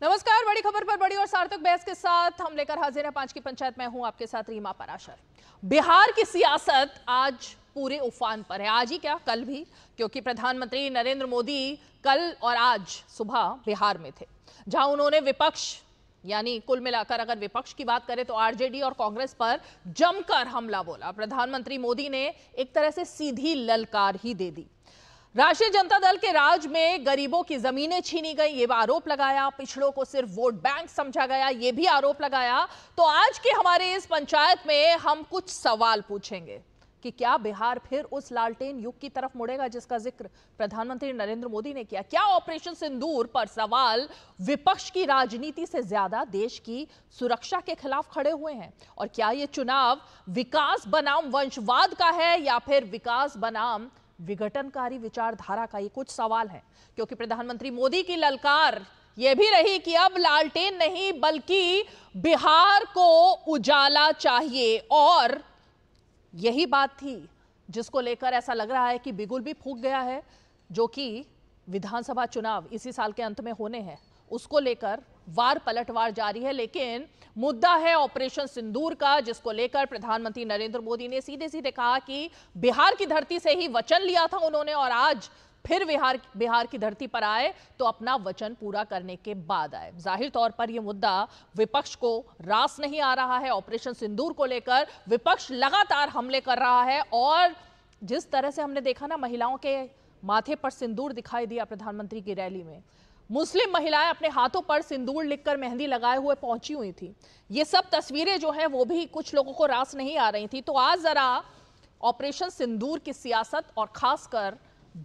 नमस्कार। बड़ी खबर पर बड़ी और सार्थक बहस के साथ हम लेकर हाजिर हैं 5 की पंचायत। मैं हूं आपके साथ रीमा पराशर। बिहार की सियासत आज पूरे उफान पर है। आज ही क्या, कल भी, क्योंकि प्रधानमंत्री नरेंद्र मोदी कल और आज सुबह बिहार में थे, जहां उन्होंने विपक्ष यानी कुल मिलाकर अगर विपक्ष की बात करें तो आरजेडी और कांग्रेस पर जमकर हमला बोला। प्रधानमंत्री मोदी ने एक तरह से सीधी ललकार ही दे दी। राष्ट्रीय जनता दल के राज में गरीबों की जमीनें छीनी गई, ये आरोप लगाया। पिछड़ों को सिर्फ वोट बैंक समझा गया, ये भी आरोप लगाया। तो आज के हमारे इस पंचायत में हम कुछ सवाल पूछेंगे कि क्या बिहार फिर उस लालटेन युग की तरफ मुड़ेगा जिसका जिक्र प्रधानमंत्री नरेंद्र मोदी ने किया? क्या ऑपरेशन सिंदूर पर सवाल विपक्ष की राजनीति से ज्यादा देश की सुरक्षा के खिलाफ खड़े हुए हैं? और क्या ये चुनाव विकास बनाम वंशवाद का है या फिर विकास बनाम विघटनकारी विचारधारा का? ये कुछ सवाल है, क्योंकि प्रधानमंत्री मोदी की ललकार यह भी रही कि अब लालटेन नहीं बल्कि बिहार को उजाला चाहिए। और यही बात थी जिसको लेकर ऐसा लग रहा है कि बिगुल भी फूंक गया है, जो कि विधानसभा चुनाव इसी साल के अंत में होने हैं, उसको लेकर वार पलटवार जारी है। लेकिन मुद्दा है ऑपरेशन सिंदूर का, जिसको लेकर प्रधानमंत्री नरेंद्र मोदी ने सीधे सीधे कहा कि बिहार की धरती से ही वचन लिया था उन्होंने, और आज फिर बिहार की धरती पर आए तो अपना वचन पूरा करने के बाद आए। जाहिर तौर पर यह मुद्दा विपक्ष को रास नहीं आ रहा है। ऑपरेशन सिंदूर को लेकर विपक्ष लगातार हमले कर रहा है, और जिस तरह से हमने देखा ना, महिलाओं के माथे पर सिंदूर दिखाई दिया प्रधानमंत्री की रैली में। मुस्लिम महिलाएं अपने हाथों पर सिंदूर लिखकर मेहंदी लगाए हुए पहुंची हुई थी। ये सब तस्वीरें जो हैं वो भी कुछ लोगों को रास नहीं आ रही थी। तो आज जरा ऑपरेशन सिंदूर की सियासत और खासकर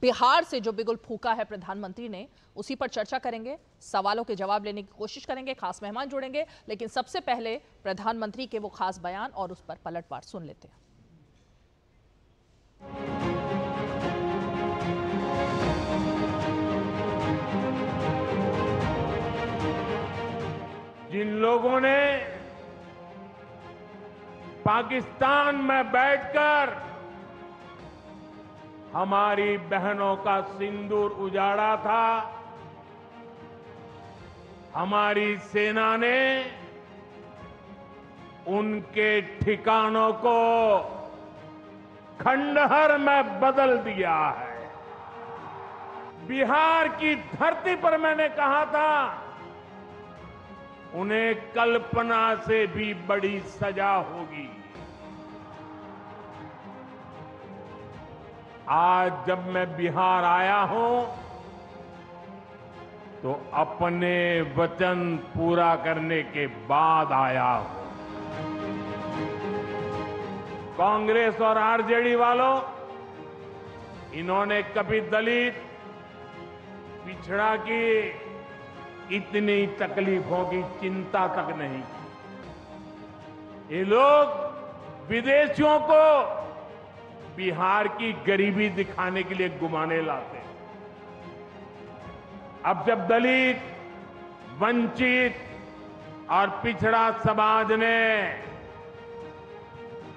बिहार से जो बिगुल फूका है प्रधानमंत्री ने, उसी पर चर्चा करेंगे, सवालों के जवाब लेने की कोशिश करेंगे, खास मेहमान जुड़ेंगे। लेकिन सबसे पहले प्रधानमंत्री के वो खास बयान और उस पर पलटवार सुन लेते हैं। जिन लोगों ने पाकिस्तान में बैठकर हमारी बहनों का सिंदूर उजाड़ा था, हमारी सेना ने उनके ठिकानों को खंडहर में बदल दिया है। बिहार की धरती पर मैंने कहा था, उन्हें कल्पना से भी बड़ी सजा होगी। आज जब मैं बिहार आया हूं तो अपने वचन पूरा करने के बाद आया हूं। कांग्रेस और आरजेडी वालों, इन्होंने कभी दलित पिछड़ा की इतनी तकलीफों की चिंता तक नहीं की। ये लोग विदेशियों को बिहार की गरीबी दिखाने के लिए घुमाने लाते। अब जब दलित, वंचित और पिछड़ा समाज ने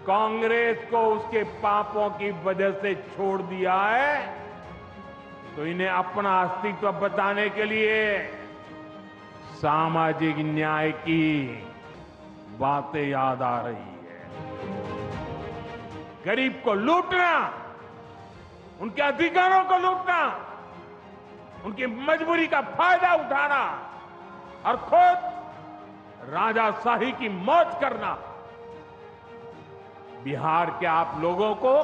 कांग्रेस को उसके पापों की वजह से छोड़ दिया है, तो इन्हें अपना अस्तित्व बताने के लिए सामाजिक न्याय की बातें याद आ रही है। गरीब को लूटना, उनके अधिकारों को लूटना, उनकी मजबूरी का फायदा उठाना और खुद राजाशाही की मौज करना। बिहार के आप लोगों को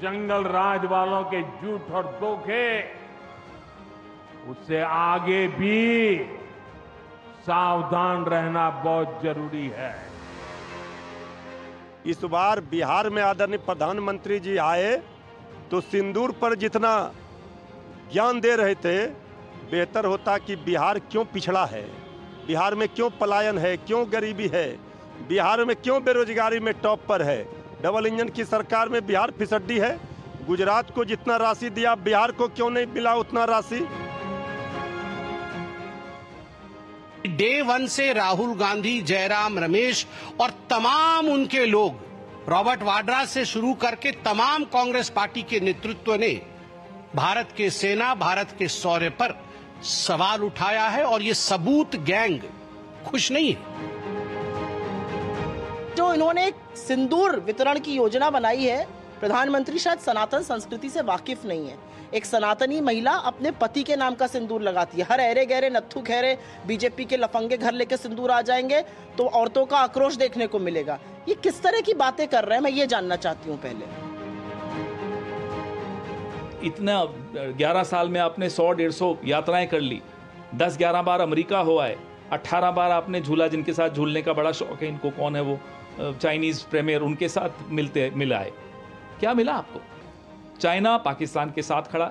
जंगल राज वालों के झूठ और धोखे, उससे आगे भी सावधान रहना बहुत जरूरी है। इस बार बिहार में आदरणीय प्रधानमंत्री जी आए तो सिंदूर पर जितना ज्ञान दे रहे थे, बेहतर होता कि बिहार क्यों पिछड़ा है, बिहार में क्यों पलायन है, क्यों गरीबी है, बिहार में क्यों बेरोजगारी में टॉप पर है। डबल इंजन की सरकार में बिहार फिसड्डी है। गुजरात को जितना राशि दिया, बिहार को क्यों नहीं मिला उतना राशि। डे वन से राहुल गांधी, जयराम रमेश और तमाम उनके लोग, रॉबर्ट वाड्रा से शुरू करके तमाम कांग्रेस पार्टी के नेतृत्व ने भारत के सेना, भारत के शौर्य पर सवाल उठाया है और ये सबूत गैंग खुश नहीं है। जो इन्होंने एक सिंदूर वितरण की योजना बनाई है, प्रधानमंत्री शायद सनातन संस्कृति से वाकिफ नहीं है। एक सनातनी महिला अपने पति के नाम का सिंदूर लगाती है। हर ऐरे गहरे नत्थु खैरे बीजेपी के लफंगे घर लेके सिंदूर आ जाएंगे तो औरतों का आक्रोश देखने को मिलेगा। ये किस तरह की बातें कर रहे हैं, मैं ये जानना चाहती हूँ। पहले इतना 11 साल में आपने 100-150 यात्राएं कर ली, 10-11 बार अमेरिका हो आए, 18 बार आपने झूला, जिनके साथ झूलने का बड़ा शौक है इनको, कौन है वो चाइनीज प्रीमियर, उनके साथ मिला है। क्या मिला आपको? चाइना पाकिस्तान के साथ खड़ा।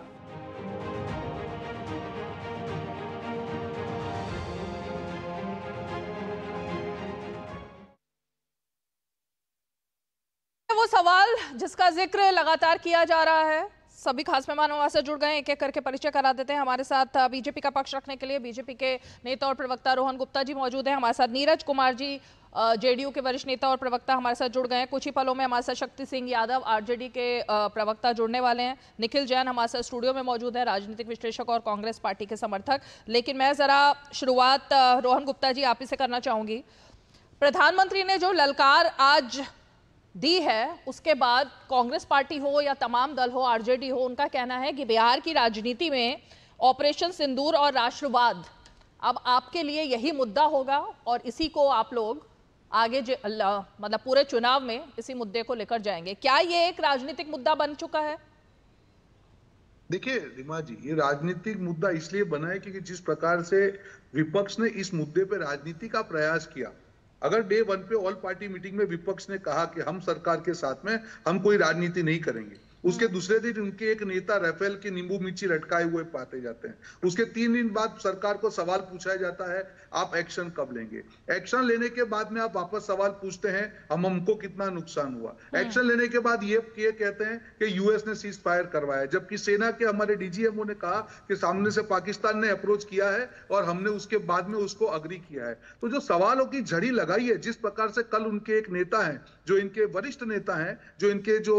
वो सवाल जिसका जिक्र लगातार किया जा रहा है, सभी खास मेहमान हमारे साथ जुड़ गए, एक एक करके परिचय करा देते हैं। हमारे साथ बीजेपी का पक्ष रखने के लिए बीजेपी के नेता और प्रवक्ता रोहन गुप्ता जी मौजूद हैं। हमारे साथ नीरज कुमार जी जेडीयू के वरिष्ठ नेता और प्रवक्ता हमारे साथ जुड़ गए हैं। कुछ ही पलों में हमारे साथ शक्ति सिंह यादव आरजेडी के प्रवक्ता जुड़ने वाले हैं। निखिल जैन हमारे साथ स्टूडियो में मौजूद है, राजनीतिक विश्लेषक और कांग्रेस पार्टी के समर्थक। लेकिन मैं जरा शुरुआत रोहन गुप्ता जी आप ही से करना चाहूंगी। प्रधानमंत्री ने जो ललकार आज दी है, उसके बाद कांग्रेस पार्टी हो या तमाम दल हो, आरजेडी हो, उनका कहना है कि बिहार की राजनीति में ऑपरेशन सिंदूर और राष्ट्रवाद अब आपके लिए यही मुद्दा होगा और इसी को आप लोग आगे मतलब पूरे चुनाव में इसी मुद्दे को लेकर जाएंगे। क्या ये एक राजनीतिक मुद्दा बन चुका है? देखिए रीमा जी, ये राजनीतिक मुद्दा इसलिए बना है क्योंकि जिस प्रकार से विपक्ष ने इस मुद्दे पे राजनीति का प्रयास किया, अगर डे 1 पे ऑल पार्टी मीटिंग में विपक्ष ने कहा कि हम सरकार के साथ में हम कोई राजनीति नहीं करेंगे, उसके दूसरे दिन उनके एक नेता राफेल की नींबू मिर्ची लटकाए हुए पाते जाते हैं। उसके 3 दिन बाद सरकार को सवाल पूछा जाता है आप एक्शन कब लेंगे। एक्शन लेने के बाद में आप वापस सवाल पूछते हैं हमको कितना नुकसान हुआ। एक्शन लेने के बाद ये कहते हैं कि यूएस ने सीज फायर करवाया, जबकि सेना के हमारे डीजीएमओ ने कहा कि सामने से पाकिस्तान ने अप्रोच किया है और हमने उसके बाद में उसको अग्री किया है। तो जो सवालों की झड़ी लगाई है, जिस प्रकार से कल उनके एक नेता हैं, जो इनके वरिष्ठ नेता हैं, जो इनके जो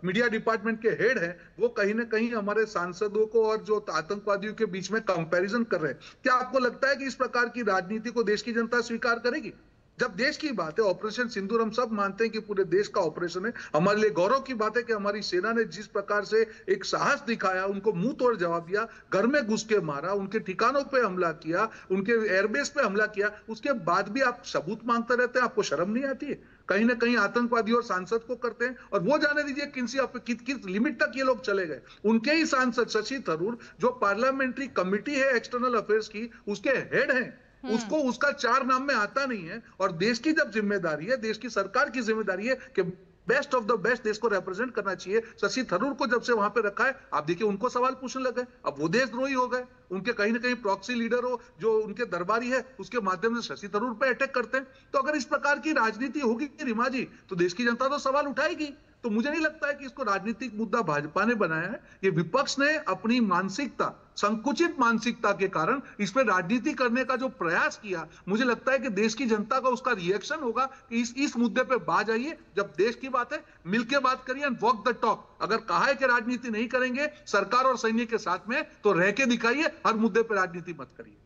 मीडिया डिपार्टमेंट के हेड हैं, वो कहीं ना कहीं हमारे सांसदों को और जो आतंकवादियों के बीच में कंपैरिजन कर रहे हैं। क्या आपको लगता है कि इस प्रकार की राजनीति को देश की जनता स्वीकार करेगी? जब देश की बात है, ऑपरेशन सिंदूर हम सब मानते हैं कि पूरे देश का ऑपरेशन है। हमारे लिए गौरव की बात है कि हमारी सेना ने जिस प्रकार से एक साहस दिखाया, उनको मुंह तोड़ जवाब दिया, घर में घुस के मारा, उनके ठिकानों पे हमला किया, उनके एयरबेस पे हमला किया, उसके बाद भी आप सबूत मांगते रहते हैं। आपको शर्म नहीं आती है? कहीं ना कहीं आतंकवादी और सांसद को करते हैं, और वो जाने दीजिए किस लिमिट तक ये लोग चले गए। उनके ही सांसद शशि थरूर, जो पार्लियामेंट्री कमिटी है एक्सटर्नल अफेयर्स की, उसके हेड हैं, उसको उसका 4 नाम में आता नहीं है। और देश की जब जिम्मेदारी है, देश की सरकार की जिम्मेदारी है कि बेस्ट ऑफ द बेस्ट देश को रिप्रेजेंट करना चाहिए। शशि थरूर को जब से वहां पे रखा है, आप देखिए उनको सवाल पूछने लगे। अब वो देशद्रोही हो गए, उनके कहीं ना कहीं प्रॉक्सी लीडर हो जो उनके दरबारी है, उसके माध्यम से शशि थरूर पे अटैक करते हैं। तो अगर इस प्रकार की राजनीति होगी रीमा जी, तो देश की जनता तो सवाल उठाएगी। तो मुझे नहीं लगता है कि इसको राजनीतिक मुद्दा भाजपा ने बनाया है। ये विपक्ष ने अपनी मानसिकता, संकुचित मानसिकता के कारण इस पर राजनीति करने का जो प्रयास किया, मुझे लगता है कि देश की जनता का उसका रिएक्शन होगा कि इस मुद्दे पे बात आइए। जब देश की बात है, मिलकर बात करिए एंड वॉक द टॉक। अगर कहा है कि राजनीति नहीं करेंगे सरकार और सैनिक के साथ में, तो रह के दिखाइए, हर मुद्दे पर राजनीति मत करिए।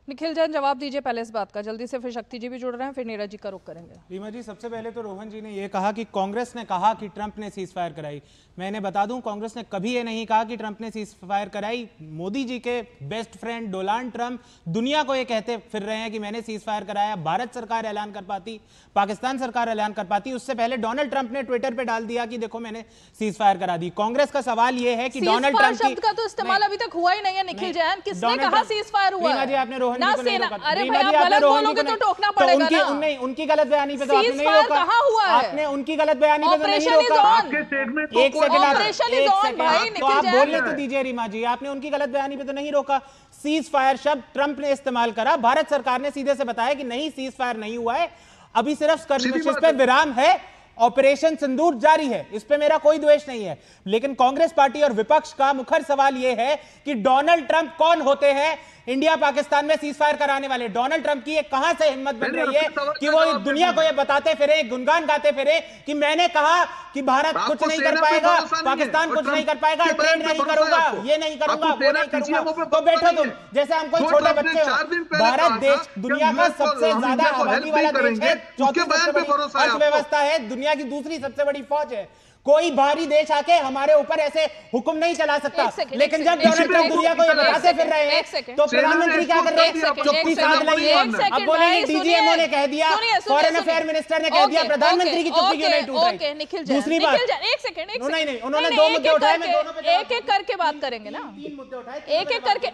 निखिल जैन जवाब दीजिए पहले इस बात का, जल्दी से, फिर शक्ति जी भी जुड़ रहे हैं, फिर नीरज जी का रुख करेंगे। रीमा जी, सबसे पहले तो रोहन जी ने यह कहा कि कांग्रेस ने कहा कि ट्रंप ने सीज फायर कराई। मैंने बता दूं, कांग्रेस ने कभी ये नहीं कहा कि ट्रंप ने सीज फायर कराई। मोदी जी के बेस्ट फ्रेंड डोनाल्ड ट्रंप दुनिया को ये कहते फिर रहे हैं कि मैंने सीज फायर कराया। भारत सरकार ऐलान कर पाती, पाकिस्तान सरकार ऐलान कर पाती, उससे पहले डोनाल्ड ट्रंप ने ट्विटर पे डाल दिया कि देखो मैंने सीज फायर करा दी। कांग्रेस का सवाल यह है कि डोनाल्ड ट्रंप शब्द का तो इस्तेमाल अभी तक हुआ ही नहीं है। निखिल जैन, किसने कहा सीज फायर हुआ? रीमा जी, आपने रोहन जी को नहीं रोका। अरे भाई, आप गलत बोलोगे तो टोकना पड़ेगा ना। उनकी गलत बयानी पे तो आपने नहीं रोका। कहाँ हुआ है? आपने उनकी गलत बयानी पे तो नहीं रोका। एक सेकंड तो आप बोलने तो दीजिए रीमा जी। आपने उनकी गलत बयानी पे तो नहीं रोका। सीज फायर शब्द ट्रंप ने इस्तेमाल करा, भारत सरकार ने सीधे से बताया कि नहीं, सीज फायर नहीं हुआ है, अभी सिर्फ स्कर्मिशेस पे विराम है ऑपरेशन सिंदूर जारी है, इस पे मेरा कोई द्वेष नहीं है, लेकिन कांग्रेस पार्टी और विपक्ष का मुखर सवाल यह है कि डोनाल्ड ट्रंप कौन होते हैं इंडिया पाकिस्तान में सीज फायर कराने वाले? डोनाल्ड ट्रंप की ये कहां से हिम्मत बन रही है कि वो दुनिया को ये बताते फिरे, गुणगान गाते फिरे कि मैंने कहा कि भारत कुछ नहीं कर पाएगा, पाकिस्तान कुछ नहीं कर पाएगा, ट्रेड नहीं करूंगा, ये नहीं करूंगा, वो नहीं करूंगा। तो बैठो तुम, जैसे हम कोई छोटे बच्चे हो। भारत देश दुनिया का सबसे ज्यादा आबादी वाला देश है, चौथी सबसे बड़ी अर्थव्यवस्था है, दुनिया की दूसरी सबसे बड़ी फौज है। कोई बाहरी देश आके हमारे ऊपर ऐसे हुक्म नहीं चला सकता। लेकिन जब डोनाल्ड ट्रंप दुनिया को ये बताते फिर रहे हैं तो प्रधानमंत्री क्या कर रहे हैं? चुप्पी साध रही है। अब बोलेंगे डीजीएमओ ने कह दिया, फॉरेन अफेयर मिनिस्टर ने कह दिया, प्रधानमंत्री की चुप्पी क्यों नहीं टूट रही? दूसरी बात, एक सेकंड नहीं, उन्होंने 2 मुद्दे उठाए, मैं दोनों पे एक एक करके बात करेंगे ना, 3 मुद्दे उठाए, एक एक करके।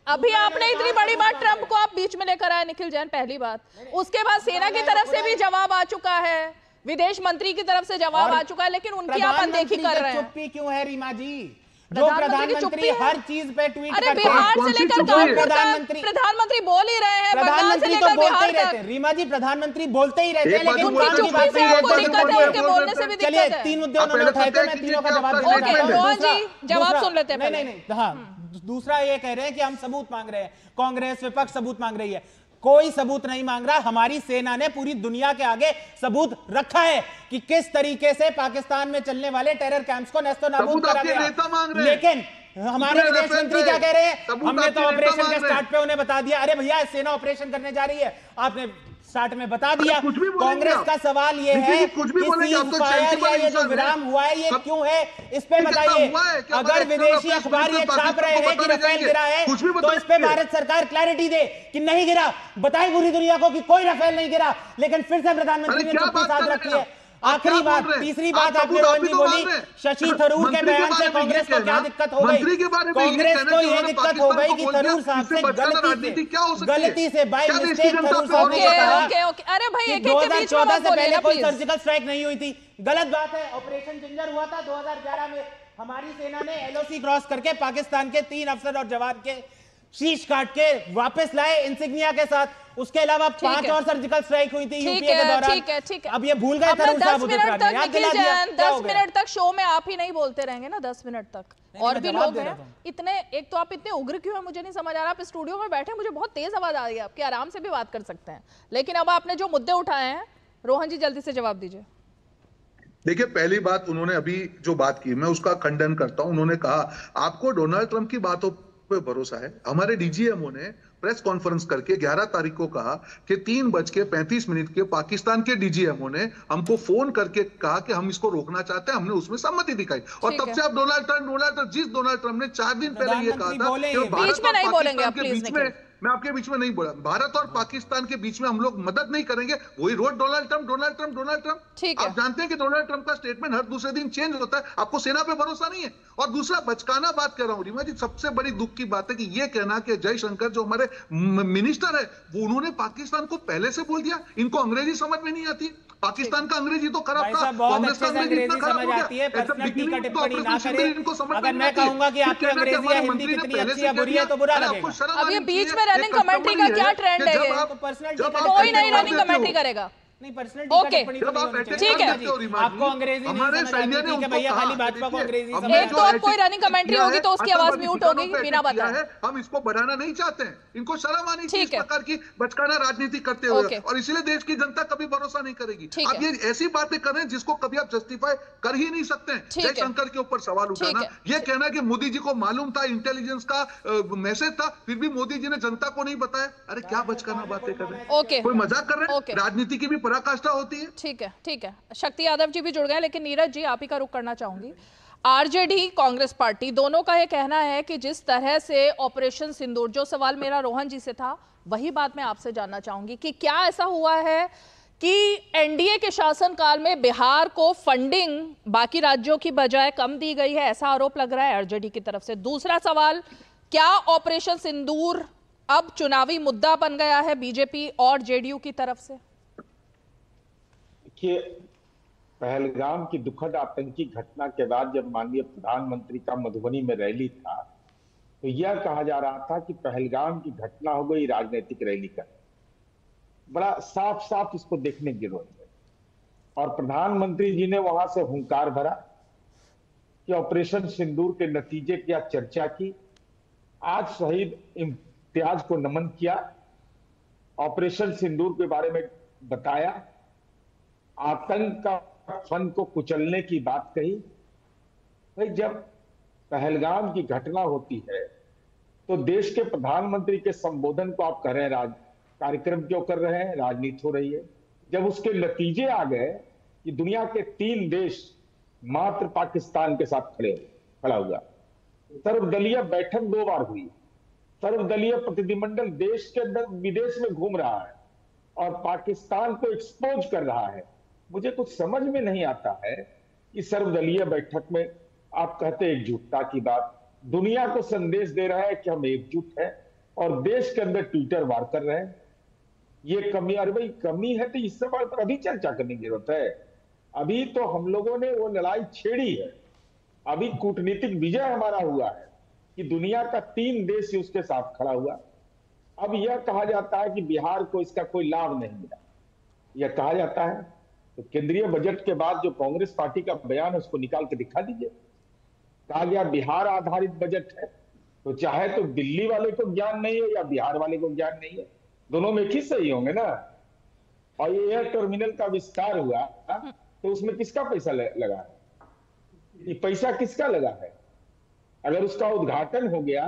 अभी आपने इतनी बड़ी बात ट्रंप को आप बीच में लेकर आए निखिल जैन, पहली बात। उसके बाद सेना की तरफ से भी जवाब आ चुका है, विदेश मंत्री की तरफ से जवाब आ चुका है, लेकिन उनकी आप अनदेखी कर रहे हैं। चुप्पी क्यों है रीमा जी? जो प्रधानमंत्री हर चीज पे ट्वीट करते हैं, बिहार से लेकर प्रधानमंत्री बोल ही रहे हैं, प्रधानमंत्री तो बोलते ही रहते हैं रीमा जी, प्रधानमंत्री बोलते ही रहते हैं, लेकिन उनकी चुप्पी से आपको दिक्कत है, उनके बोलने से भी दिक्कत है। चलिए 3 मुद्दे उन्होंने उठाए थे, मैं तीनों का जवाब देना चाहता हूं। रोहन जी जवाब सुन लेते हैं। नहीं, हाँ, दूसरा ये कह रहे हैं कि हम सबूत मांग रहे हैं, कांग्रेस विपक्ष सबूत मांग रही है। कोई सबूत नहीं मांग रहा, हमारी सेना ने पूरी दुनिया के आगे सबूत रखा है कि किस तरीके से पाकिस्तान में चलने वाले टेरर कैंप्स को नेस्तो नाबूद करा गया। लेकिन हमारे विदेश मंत्री क्या कह रहे हैं? हमने तो ऑपरेशन के स्टार्ट पे उन्हें बता दिया। अरे भैया, सेना ऑपरेशन करने जा रही है, आपने स्टार्ट में बता दिया। कांग्रेस का सवाल ये है कि सीज फायर या ये जो विराम हुआ है ये क्यों है, इस पे बताइए। अगर विदेशी अखबार ये छाप रहे हैं कि राफेल गिरा है तो इस पे भारत सरकार क्लैरिटी दे कि नहीं गिरा, बताए पूरी दुनिया को कि कोई राफेल नहीं गिरा। लेकिन फिर से प्रधानमंत्री ने चुप्पी साध रखी है। आखिरी बात, तीसरी बात आपने रोहन जी बोली, शशि थरूर के बयान से कांग्रेस को क्या दिक्कत हो गई? कांग्रेस को यह दिक्कत हो गई कि थरूर साहब से गलती से बाय मिस्टेक थरूर साहब ने कहा अरे भाई 2014 से पहले कोई सर्जिकल स्ट्राइक नहीं हुई थी। गलत बात है। ऑपरेशन जिंजर हुआ था 2011 में, हमारी सेना ने एलओसी क्रॉस करके पाकिस्तान के 3 अफसर और जवान के शीश काट के वापस लाए इंसिग्निया के साथ। उसके अलावा 5 और सर्जिकल स्ट्राइक हुई थी यूपीए के दौरान। ठीक है। अब ये भूल गए थरूर साहब, 10 मिनट तक शो में आप ही नहीं बोलते रहेंगे ना, 10 मिनट तक और भी लोग हैं इतने। एक तो आप इतने उग्र क्यों है मुझे नहीं समझ आ रहा। आप स्टूडियो में बैठे, मुझे बहुत तेज आवाज आ रही है आपकी, आराम से भी बात कर सकते हैं। लेकिन अब आपने जो मुद्दे उठाए हैं, रोहन जी जल्दी से जवाब दीजिए। देखिए, पहली बात उन्होंने अभी जो बात की, मैं उसका खंडन करता हूं। उन्होंने कहा आपको डोनाल्ड ट्रंप की बातों पे भरोसा है। हमारे डीजीएमओ ने प्रेस कॉन्फ्रेंस करके 11 तारीख को कहा कि 3:35 के पाकिस्तान के डीजीएमओ ने हमको फोन करके कहा कि हम इसको रोकना चाहते हैं, हमने उसमें सहमति दिखाई। और तब से आप डोनाल्ड ट्रंप जिस डोनाल्ड ट्रंप ने 4 दिन पहले ये कहा था कि बीच में नहीं बोलेंगे आप प्लीज। मैं आपके बीच में नहीं बोला, भारत और पाकिस्तान के बीच में हम लोग मदद नहीं करेंगे, वही रोड डोनाल्ड ट्रंप। आप जानते हैं कि डोनाल्ड ट्रंप का स्टेटमेंट हर दूसरे दिन चेंज होता है। आपको सेना पे भरोसा नहीं है। और दूसरा, बचकाना बात कर रहा हूं रीमा जी, सबसे बड़ी दुख की बात है कि ये कहना कि जयशंकर जो हमारे मिनिस्टर है वो उन्होंने पाकिस्तान को पहले से बोल दिया। इनको अंग्रेजी समझ में नहीं आती। पाकिस्तान का अंग्रेजी तो खराब था, कांग्रेस का अंग्रेजी इतना खराब हो गया। पर्सनैलिटी का टिप्पणी ना करें। अगर मैं कहूंगा कि आपकी अंग्रेजी या हिंदी कितनी अच्छी है बुरी है तो बुरा लगेगा। अब ये बीच में रनिंग कमेंट्री का क्या ट्रेंड है? कोई नहीं रनिंग कमेंट्री करेगा। नहीं, पर्सनल ठीक है, आपको अंग्रेजी नहीं समझ आती है भैया, खाली भाजपा को अंग्रेजी समझ। एक तो अब कोई रनिंग कमेंट्री होगी तो उसकी आवाज म्यूट होगी बिना बताए। हम इसको बढ़ाना नहीं चाहते हैं, इनको शर्म आनी चाहिए इस प्रकार की बचकाना राजनीति करते हुए, और इसीलिए देश की जनता कभी भरोसा नहीं करेगी। आप ये ऐसी बातें कर रहे हैं जिसको कभी आप जस्टिफाई कर ही नहीं सकते हैं। जयशंकर के ऊपर सवाल उठाना, ये कहना कि मोदी जी को मालूम था, इंटेलिजेंस का मैसेज था, फिर भी मोदी जी ने जनता को नहीं बताया। अरे क्या बचकाना बातें कर रहे हैं, कोई मजाक कर रहे हैं? राजनीति की भी पराकाष्ठा होती है। ठीक है। शक्ति यादव जी भी जुड़ गए, लेकिन नीरज जी आप ही का रुख करना चाहूंगी। आरजेडी कांग्रेस पार्टी दोनों का यह कहना है कि जिस तरह से ऑपरेशन सिंदूर, जो सवाल मेरा रोहन जी से था वही बात मैं आपसे जानना चाहूंगी कि क्या ऐसा हुआ है कि एनडीए के शासनकाल में बिहार को फंडिंग बाकी राज्यों की बजाय कम दी गई है, ऐसा आरोप लग रहा है आरजेडी की तरफ से। दूसरा सवाल, क्या ऑपरेशन सिंदूर अब चुनावी मुद्दा बन गया है बीजेपी और जेडीयू की तरफ से? देखिए, पहलगाम की दुखद आतंकी घटना के बाद जब माननीय प्रधानमंत्री का मधुबनी में रैली था तो यह कहा जा रहा था कि पहलगाम की घटना हो गई राजनीतिक रैली का। बड़ा साफ साफ इसको देखने की जरूरत है। और प्रधानमंत्री जी ने वहां से हुंकार भरा कि ऑपरेशन सिंदूर के नतीजे की आज चर्चा की, आज शहीद इम्तियाज को नमन किया, ऑपरेशन सिंदूर के बारे में बताया, आतंक का फन को कुचलने की बात कही। भाई जब पहलगाम की घटना होती है तो देश के प्रधानमंत्री के संबोधन को आप कह रहे हैं कार्यक्रम क्यों कर रहे हैं, राजनीति हो रही है। जब उसके नतीजे आ गए कि दुनिया के 3 देश मात्र पाकिस्तान के साथ खड़ा हुआ, सर्वदलीय बैठक 2 बार हुई, सर्वदलीय प्रतिनिधिमंडल देश के अंदर विदेश में घूम रहा है और पाकिस्तान को एक्सपोज कर रहा है। मुझे कुछ समझ में नहीं आता है कि सर्वदलीय बैठक में आप कहते एकजुटता की बात, दुनिया को संदेश दे रहा है कि हम एकजुट हैं और देश के अंदर ट्विटर वार कर रहे हैं। ये कमी, अरे भाई कमी है तो इस सवाल पर अभी चर्चा करने की जरूरत है। अभी तो हम लोगों ने वो लड़ाई छेड़ी है, अभी कूटनीतिक विजय हमारा हुआ है कि दुनिया का 3 देश उसके साथ खड़ा हुआ। अब यह कहा जाता है कि बिहार को इसका कोई लाभ नहीं मिला, यह कहा जाता है। तो केंद्रीय बजट के बाद जो कांग्रेस पार्टी का बयान है उसको निकाल के दिखा दीजिए। कहा गया बिहार आधारित बजट है, तो चाहे तो दिल्ली वाले को ज्ञान नहीं है या बिहार वाले को ज्ञान नहीं है, दोनों में ही सही होंगे ना। और ये एयर टर्मिनल का विस्तार हुआ तो उसमें किसका पैसा लगा है, ये पैसा किसका लगा है? अगर उसका उद्घाटन हो गया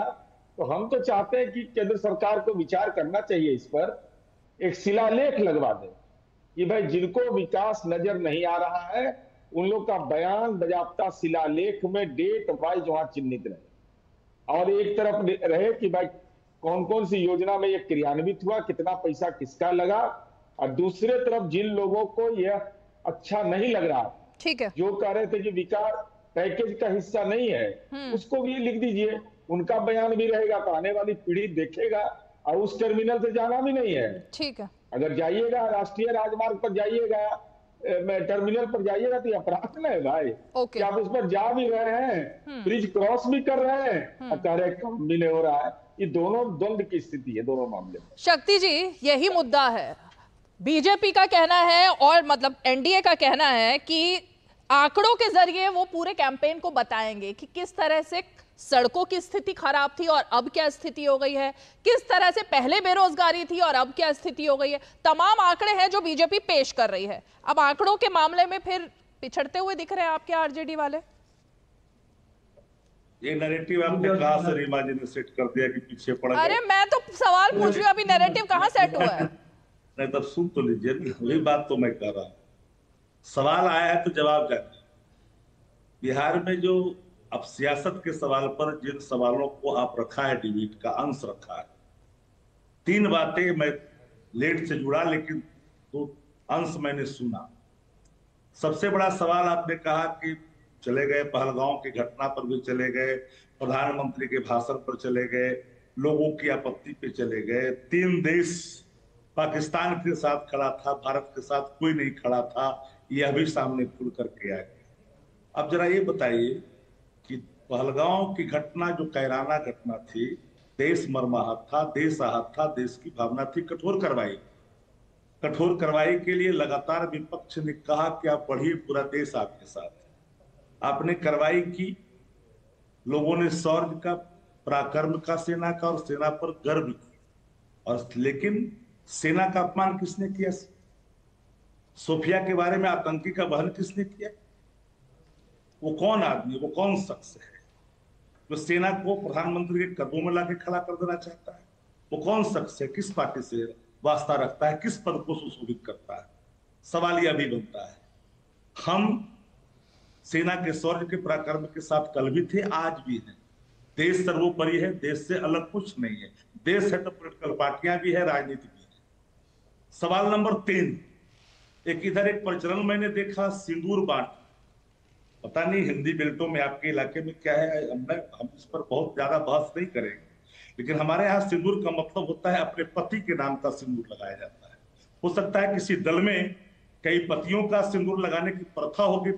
तो हम तो चाहते हैं कि केंद्र सरकार को विचार करना चाहिए, इस पर एक शिलालेख लगवा दे कि भाई जिनको विकास नजर नहीं आ रहा है उन लोग का बयान बजाबता शिलालेख में डेट वाइज वहां चिन्हित रहे और एक तरफ रहे कि भाई कौन कौन सी योजना में यह क्रियान्वित हुआ, कितना पैसा किसका लगा, और दूसरे तरफ जिन लोगों को यह अच्छा नहीं लग रहा, ठीक है, जो कह रहे थे कि विकास पैकेज का हिस्सा नहीं है, उसको भी लिख दीजिए, उनका बयान भी रहेगा तो आने वाली पीढ़ी देखेगा। और उस टर्मिनल से जाना भी नहीं है, ठीक है, अगर जाइएगा राष्ट्रीय राजमार्ग पर जाइएगा, टर्मिनल पर जाइएगा तो अपराध है भाई कि आप उस पर जा भी रहे हैं, ब्रिज क्रॉस भी कर रहे हैं और कह रहे काम भी नहीं हो रहा है। ये दोनों द्वंद की स्थिति है दोनों मामले में। शक्ति जी, यही मुद्दा है। बीजेपी का कहना है और मतलब एनडीए का कहना है कि आंकड़ों के जरिए वो पूरे कैंपेन को बताएंगे कि किस तरह से सड़कों की स्थिति खराब थी और अब क्या स्थिति हो गई है, किस तरह से पहले बेरोजगारी थी और अब क्या स्थिति हो गई है। तमाम आंकड़े हैं जो बीजेपी पेश कर रही है। अब आंकड़ों के मामले में फिर पिछड़ते हुए दिख रहे हैं आपके आरजेडी वाले। ये नैरेटिव आपने कहां से रीमा जी ने सेट कर दिया कि पीछे पड़ गए? अरे मैं तो सवाल पूछ रही हूँ, अभी नैरेटिव कहां सेट हुआ है? नहीं तब सुन तो लीजिए, वही बात तो मैं कर रहा हूं। सवाल आया है तो जवाब जाए। बिहार में जो अब सियासत के सवाल पर जिन सवालों को आप रखा है, डिबेट का अंश रखा है, 3 बातें मैं लेट से जुड़ा लेकिन 2 अंश मैंने सुना। सबसे बड़ा सवाल आपने कहा कि चले गए पहलगांव की घटना पर भी चले गए, प्रधानमंत्री के भाषण पर चले गए, लोगों की आपत्ति पे चले गए। 3 देश पाकिस्तान के साथ खड़ा था, भारत के साथ कोई नहीं खड़ा था, यह भी सामने खुल करके आ गया। अब जरा ये बताइए कि पहलगांव की घटना जो कैराना घटना थी, देश मर्माहत था, देश आहत था, देश की भावना थी। कठोर कार्रवाई के लिए लगातार विपक्ष ने कहा कि आप बढ़िए, पूरा देश आपके साथ है। आपने कार्रवाई की, लोगों ने शौर्य का, पराक्रम का सेना का और सेना पर गर्व किया। और लेकिन सेना का अपमान किसने किया? सोफिया के बारे में आतंकी का वहन किसने किया? वो कौन आदमी, वो कौन शख्स है जो सेना को प्रधानमंत्री के कदमों में लाके खड़ा कर देना चाहता है? वो कौन शख्स है, किस पार्टी से वास्ता रखता है, किस पद को सुशोभित करता है? सवाल यह भी बनता है। हम सेना के शौर्य के पराक्रम के साथ कल भी थे, आज भी हैं। देश सर्वोपरि है, देश से अलग कुछ नहीं है। देश है तो पॉलिटिकल पार्टियां भी है, राजनीति भी है। सवाल नंबर 3, इधर एक प्रचलन मैंने देखा, सिंदूर बांट। पता नहीं हिंदी बेल्टों में आपके इलाके में क्या है, हम इस पर बहुत ज्यादा बहस नहीं करेंगे, लेकिन हमारे यहाँ सिंदूर का मतलब होता है अपने पति के नाम का सिंदूर लगाया जाता है। हो सकता है किसी दल में कई पतियों का सिंदूर लगाने की प्रथा होगी,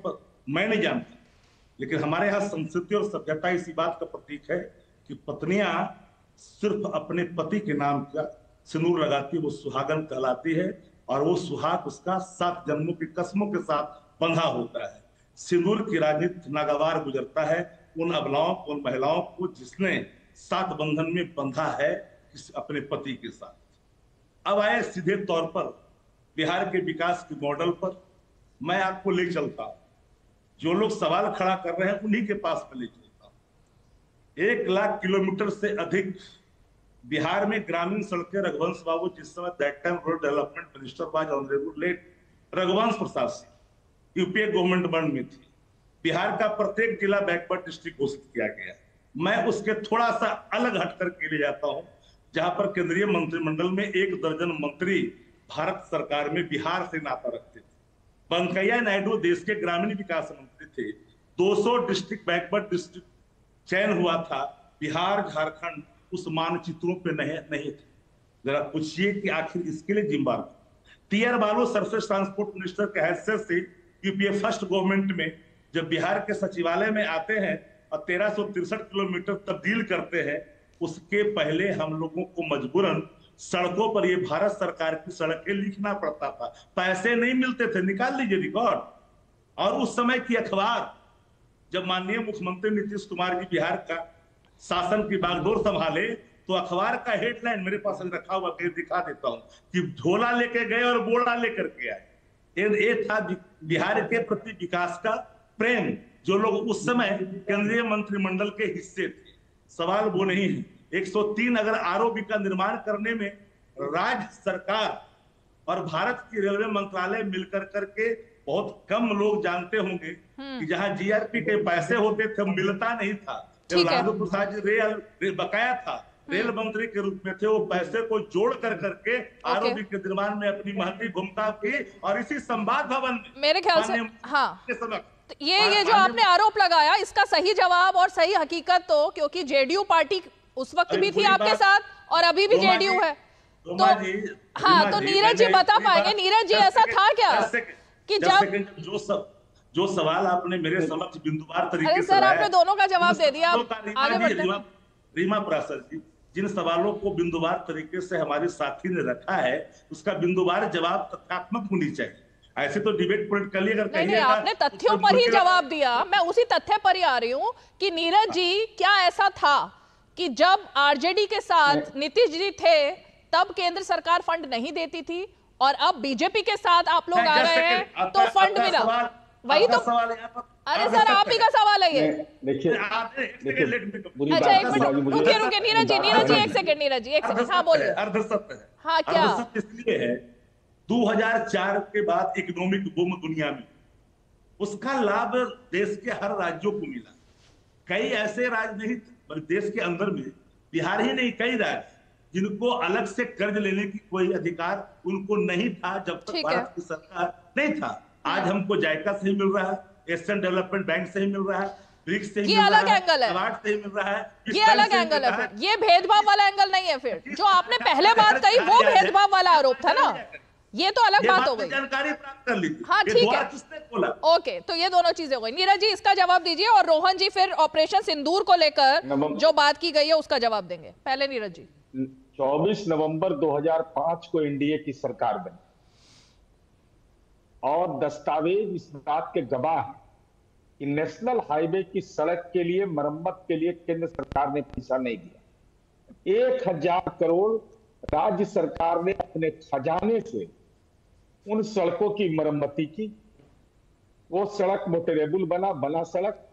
मैं नहीं जानता, लेकिन हमारे यहाँ संस्कृति और सभ्यता इसी बात का प्रतीक है कि पत्नियां सिर्फ अपने पति के नाम का सिंदूर लगाती है, वो सुहागन कहलाती है। और वो सुहाग उसका 7 जन्मों की कस्मों के साथ बंधा होता है। सिंदूर की राजनीति नागवार गुजरता है उन अबलाओं को, उन महिलाओं को जिसने 7 बंधन में बंधा है अपने पति के साथ। अब आए सीधे तौर पर बिहार के विकास के मॉडल पर मैं आपको ले चलता हूं। जो लोग सवाल खड़ा कर रहे हैं उन्हीं के पास में ले चलता हूं। 1 लाख किलोमीटर से अधिक बिहार में ग्रामीण सड़कें रघुवंश बाबू, जिस समय that time road development minister was honourable late Raghuvansh Prasad Singh, UPA government बंद में थी। बिहार का प्रत्येक जिला बैकवर्ड डिस्ट्रिक्ट घोषित किया गया। मैं उसके थोड़ा सा अलग हटकर के ले जाता हूं, जहां पर केंद्रीय मंत्रिमंडल में 1 दर्जन मंत्री भारत सरकार में बिहार से नाता रखते थे। वेंकैया नायडू देश के ग्रामीण विकास मंत्री थे। 200 डिस्ट्रिक्ट बैकवर्ड डिस्ट्रिक्ट चयन हुआ था, बिहार झारखंड उस मानचित्रों पे नहीं थे। जरा पूछिए कि आखिर इसके लिए जिम्मेदार टीआर बालू सरफेस ट्रांसपोर्ट मिनिस्टर के हैसियत से यूपीए फर्स्ट गवर्नमेंट में जब बिहार के सचिवालय में आते हैं और 1363 किलोमीटर तब्दील करते हैं, उसके पहले हम लोगों को मजबूरन सड़कों पर ये भारत सरकार की सड़कें लिखना पड़ता था। पैसे नहीं मिलते थे, निकाल लीजिए रिकॉर्ड। और उस समय की अखबार, जब माननीय मुख्यमंत्री नीतीश कुमार जी बिहार का शासन की बागडोर संभाले, तो अखबार का हेडलाइन मेरे पास रखा हुआ दिखा देता हूं कि झोला लेके गए और बोरा लेकर के आए। ये था बिहार के प्रति विकास का प्रेम, जो लोग उस समय केंद्रीय मंत्रिमंडल के हिस्से थे। सवाल वो नहीं है। 103 अगर आरओबी का निर्माण करने में राज्य सरकार और भारत की रेलवे मंत्रालय मिलकर करके, बहुत कम लोग जानते होंगे कि जहां जीआरपी के पैसे होते थे मिलता नहीं था। लालू प्रसाद जी रेल बकाया था, रेल मंत्री के रूप में थे, वो पैसे को जोड़ कर करके आरओबी के निर्माण में अपनी महती भूमिका की। और इसी संवाद भवन में मेरे ख्याल से ये जो आपने आरोप लगाया, इसका सही जवाब और सही हकीकत तो, क्योंकि जेडीयू पार्टी उस वक्त भी थी आपके साथ और अभी भी जेडीयू है, तो हाँ, तो नीरज जी बता पाएंगे। नीरज जी, ऐसा था क्या कि जब जो सवाल आपने मेरे समक्ष बिंदुवार तरीके से सर, आपने दोनों का जवाब दे दिया, आगे बढ़ते हैं। रीमा प्रासर जी, जिन सवालों को बिंदुवार तरीके से हमारे साथी ने रखा है, उसका बिंदुवार जवाब तथ्यात्मक होनी चाहिए। ऐसे तो डिबेट पॉलिटिकली अगर नहीं, आपने तथ्यों पर ही जवाब दिया। मैं उसी तथ्य पर ही आ रही हूँ कि नीरज जी, क्या ऐसा था कि जब आरजेडी के साथ नीतीश जी थे तब केंद्र सरकार फंड नहीं देती थी, और अब बीजेपी के साथ आप लोग आ गए हैं तो फंड मिला? वही तो सवाल है। अरे सर, आप ही का सवाल है ये। देखिए, अच्छा, एक मिनट रुकिए नीरज जी, एक सेकंड नीरज जी, एक सेकंड। हाँ, बोलिए। अर्धसत्य है। हाँ, क्या अर्धसत्य इसलिए है, 2004 के बाद इकोनॉमिक बूम दुनिया में, उसका लाभ देश के हर राज्यों को मिला। कई ऐसे राज्य नहीं, देश के अंदर में बिहार ही नहीं, कई राज्य जिनको अलग से कर्ज लेने की कोई अधिकार उनको नहीं था जब तक भारत की सरकार नहीं था। आज हमको जायका से ही मिल रहा है, एशियन डेवलपमेंट बैंक से ही मिल रहा है, ब्रिक्स से ही मिल रहा है, अवार्ड से ही मिल रहा है। ये अलग एंगल है, फिर ये भेदभाव वाला एंगल नहीं है। फिर जो आपने पहले बात कही वो भेदभाव वाला आरोप था ना, ये तो अलग बात हो गई। जानकारी प्राप्त कर लीजिए। हाँ, ठीक है, किसने बोला? ओके, तो ये दोनों चीजें हो गई। नीरज जी, इसका जवाब दीजिए, और रोहन जी फिर ऑपरेशन सिंदूर को लेकर जो बात की गई है उसका जवाब देंगे। पहले नीरज जी। 24 नवंबर 2005 को एनडीए की सरकार बनी और दस्तावेज इस बात के गवाह हैं कि नेशनल हाईवे की सड़क के लिए मरम्मत के लिए केंद्र सरकार ने पैसा नहीं दिया। 1000 करोड़ राज्य सरकार ने अपने खजाने से उन सड़कों की मरम्मती की। वो सड़क मोटरेबल बना सड़क,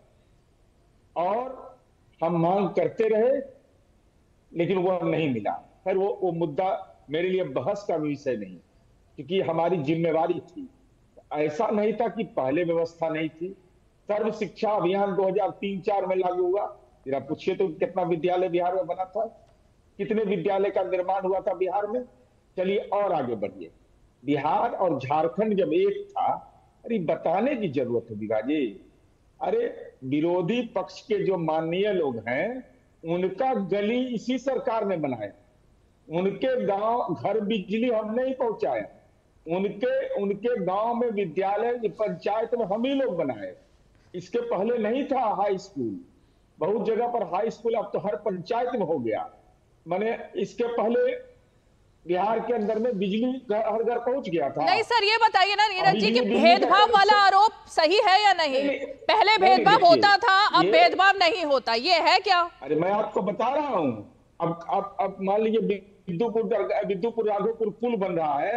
और हम मांग करते रहे लेकिन वो नहीं मिला। फिर वो मुद्दा मेरे लिए बहस का विषय नहीं, क्योंकि हमारी जिम्मेवारी थी। ऐसा नहीं था कि पहले व्यवस्था नहीं थी। सर्व शिक्षा अभियान 2003-04 में लागू हुआ। जरा पूछिए तो कितना विद्यालय बिहार में बना था, कितने विद्यालय का निर्माण हुआ था बिहार में। चलिए और आगे बढ़िए। बिहार और झारखंड जब एक था, अरे बताने की जरूरत है विभा जी। अरे विरोधी पक्ष के जो माननीय लोग हैं, उनका गली इसी सरकार ने बनाया, उनके गांव घर बिजली हम नहीं पहुंचाए, उनके गांव में विद्यालय पंचायत में हम ही लोग बनाए। इसके पहले नहीं था हाई स्कूल, बहुत जगह पर हाई स्कूल अब तो हर पंचायत में हो गया। माने इसके पहले बिहार के अंदर में बिजली हर घर पहुंच गया था। नहीं सर, ये बताइए ना नीरज जी कि बिजली भेदभाव का वाला आरोप सही है या नहीं? पहले भेदभाव होता था, अब भेदभाव नहीं होता, ये है क्या? अरे मैं आपको बता रहा हूँ। अब मान लीजिए विद्युपुर राघोपुर पुल बन रहा है,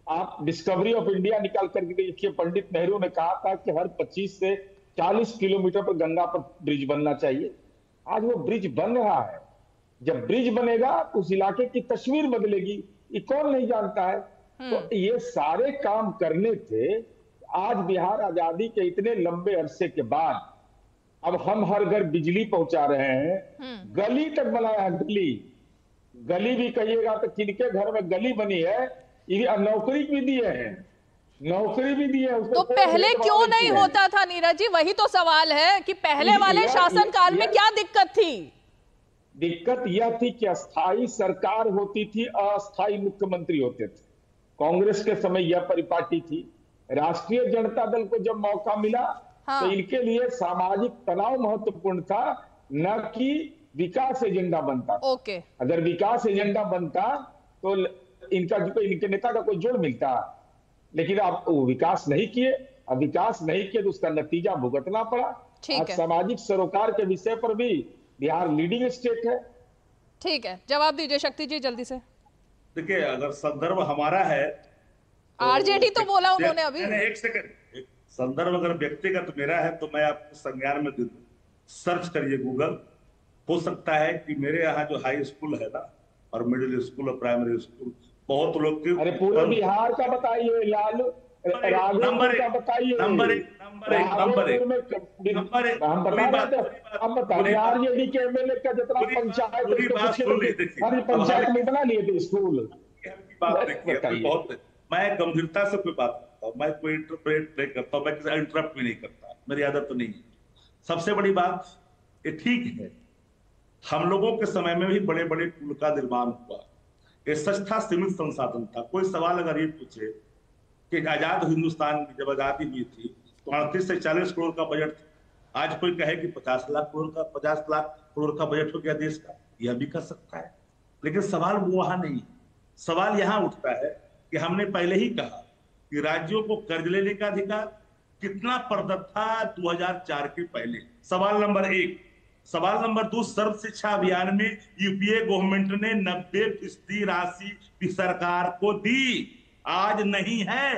आप डिस्कवरी ऑफ इंडिया निकाल करके देखिए, पंडित नेहरू ने कहा था कि हर 25 से 40 किलोमीटर पर गंगा पर ब्रिज बनना चाहिए। आज वो ब्रिज बन रहा है। जब ब्रिज बनेगा तो उस इलाके की तस्वीर बदलेगी, ये कौन नहीं जानता है। तो ये सारे काम करने थे। आज बिहार आजादी के इतने लंबे अरसे के बाद अब हम हर घर बिजली पहुंचा रहे हैं, गली तक बनाया है। गली भी कहिएगा तो किनके घर में गली बनी है, ये नौकरी भी दिए हैं, नौकरी भी दी है। तो पहले क्यों नहीं होता था नीरज जी? वही तो सवाल है कि पहले वाले शासनकाल में क्या दिक्कत थी? दिक्कत यह थी कि अस्थाई सरकार होती थी, अस्थाई मुख्यमंत्री होते थे। कांग्रेस के समय यह परिपाटी थी। राष्ट्रीय जनता दल को जब मौका मिला तो इनके लिए सामाजिक तनाव महत्वपूर्ण था, न कि विकास एजेंडा बनता। अगर विकास एजेंडा बनता तो इनके नेता का कोई जोड़ मिलता, लेकिन आप वो विकास नहीं किए। अब विकास नहीं किए तो उसका नतीजा भुगतना पड़ा। आज सामाजिक सरोकार के विषय पर भी बिहार लीडिंग स्टेट है। ठीक है, जवाब दीजिए शक्ति जी जल्दी से। देखिए, अगर संदर्भ हमारा है तो आरजेडी तो बोला उन्होंने अभी। एक सेकंड, संदर्भ अगर व्यक्तिगत मेरा है तो मैं आपको संज्ञान में दे दूं। सर्च करिए गूगल, हो सकता है कि मेरे यहाँ जो हाई स्कूल है ना, और मिडिल स्कूल और प्राइमरी स्कूल, बहुत लोग की। अरे पूरे बिहार का बताइए, लालू नंबर एक, आरजेडी के एमएलए का जितना पंचायत में बना लिए थे स्कूल। बहुत मैं गंभीरता से कोई बात करता हूँ, मैं कोई इंटरप्रेट नहीं करता हूँ, मैं किसी इंटरप्ट भी नहीं करता, मेरी आदत तो नहीं है। सबसे बड़ी बात ये ठीक है, हम लोगों के समय में भी बड़े बड़े पुल का निर्माण हुआ। ये सच था, सीमित संसाधन था। कोई सवाल अगर ये पूछे कि आजाद हिंदुस्तान में जब आजादी हुई थी तो 38 से 40 करोड़ का बजट था। आज कोई कहे कि 50 लाख करोड़ का बजट हो गया देश का, यह भी कर सकता है। लेकिन सवाल वो वहां नहीं, सवाल यहां उठता है कि हमने पहले ही कहा कि राज्यों को कर्ज लेने का अधिकार कितना प्रदत्त था 2004 के पहले। सवाल नंबर 1। सवाल नंबर 2, सर्व शिक्षा अभियान में यूपीए गवर्नमेंट ने 90% राशि सरकार को दी, आज नहीं है।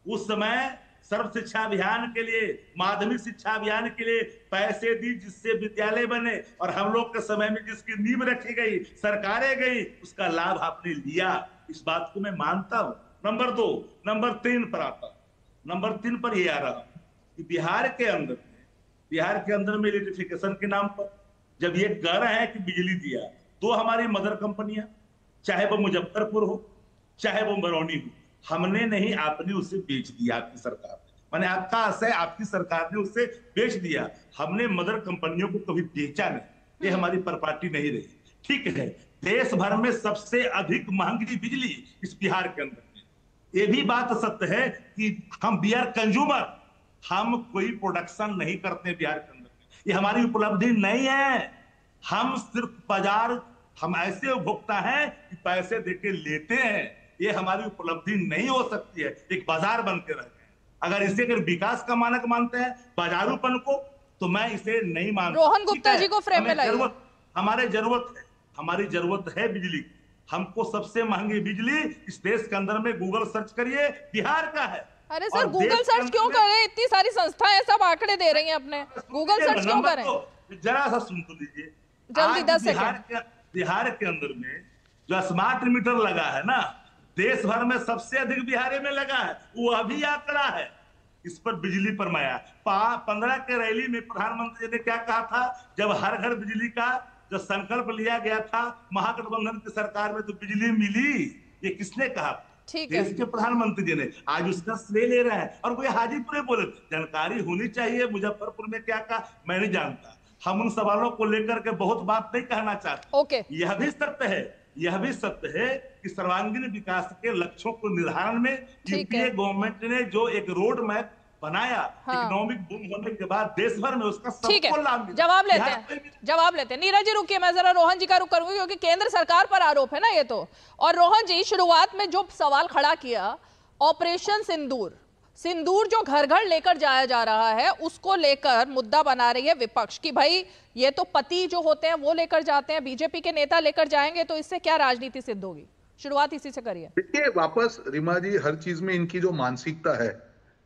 उस समय सर्व शिक्षा अभियान के लिए, माध्यमिक शिक्षा अभियान के लिए पैसे दी जिससे विद्यालय बने, और हम लोग के समय में जिसकी नींव रखी गई, सरकारें गई, उसका लाभ आपने लिया। इस बात को मैं मानता हूं। नंबर 2, नंबर 3 पर आता। नंबर 3 पर यह आ रहा कि बिहार के अंदर में इलेक्ट्रिफिकेशन के नाम पर जब ये कह रहे हैं कि बिजली दिया, तो हमारी मदर कंपनियां, चाहे वो मुजफ्फरपुर हो चाहे वो बरौनी हो, हमने नहीं, आपने उसे बेच दिया। आपकी सरकार ने, माने आपका आशय, आपकी सरकार ने उसे बेच दिया। हमने मदर कंपनियों को कभी बेचा नहीं, ये हमारी प्रॉपर्टी नहीं रही। ठीक है, देश भर में सबसे अधिक महंगी बिजली इस बिहार के अंदर में। ये भी बात सत्य है कि हम वी आर कंज्यूमर, हम कोई प्रोडक्शन नहीं करते बिहार के अंदर में, ये हमारी उपलब्धि नहीं है। हम सिर्फ बाजार, हम ऐसे उपभोक्ता हैं कि पैसे देके लेते हैं, ये हमारी उपलब्धि नहीं हो सकती है। एक बाजार बन के रह गए। अगर इसे अगर विकास का मानक मानते हैं, बाजारूपन को, तो मैं इसे नहीं मानता। रोहन गुप्ता जी को फ्रेम में लाइए। हमारी जरूरत है बिजली की। हमको सबसे महंगी बिजली इस देश के अंदर में, गूगल सर्च करिए, बिहार का है। अरे सर, गूगल सर्च क्यों कर रहे हैं? इतनी सारी संस्थाएं सब आंकड़े दे रही हैं अपने, गूगल सर्च क्यों करें? जरा सा सुन तो लीजिए। जल्दी 10 सेकंड। बिहार के अंदर में जो स्मार्ट मीटर लगा है ना, देश भर में सबसे अधिक बिहार में लगा है। वो अभी आंकड़ा है। इस पर बिजली पर माया 15 के रैली में प्रधानमंत्री ने क्या कहा था, जब हर घर बिजली का जो संकल्प लिया गया था महागठबंधन की सरकार में, तो बिजली मिली। ये किसने कहा? देश के प्रधानमंत्री जी ने। आज उसका श्रेय ले रहे हैं और वो हाजीपुर बोले। जानकारी होनी चाहिए मुजफ्फरपुर में क्या कहा, मैं नहीं जानता। हम उन सवालों को लेकर के बहुत बात नहीं कहना चाहते। यह भी सत्य है कि सर्वांगीण विकास के लक्ष्यों को निर्धारण में यूपीए गवर्नमेंट ने जो एक रोड मैप बनाया, इकोनॉमिक बूम होने के बाद देश भर में उसका ठीक सबको लाभ है, मिला। जवाब लेते हैं नीरज जी। रुकिए, मैं जरा रोहन जी का रुख करूंगी क्योंकि केंद्र सरकार पर आरोप है ना ये तो। और रोहन जी, शुरुआत में जो सवाल खड़ा किया, ऑपरेशन सिंदूर जो घर घर लेकर जाया जा रहा है, उसको लेकर मुद्दा बना रही है विपक्ष कि भाई ये तो पति जो होते हैं वो लेकर जाते हैं, बीजेपी के नेता लेकर जाएंगे, तो इससे क्या राजनीति सिद्ध होगी? शुरुआत इसी से करिए। देखिए, वापस रीमा जी, हर चीज में इनकी जो मानसिकता है,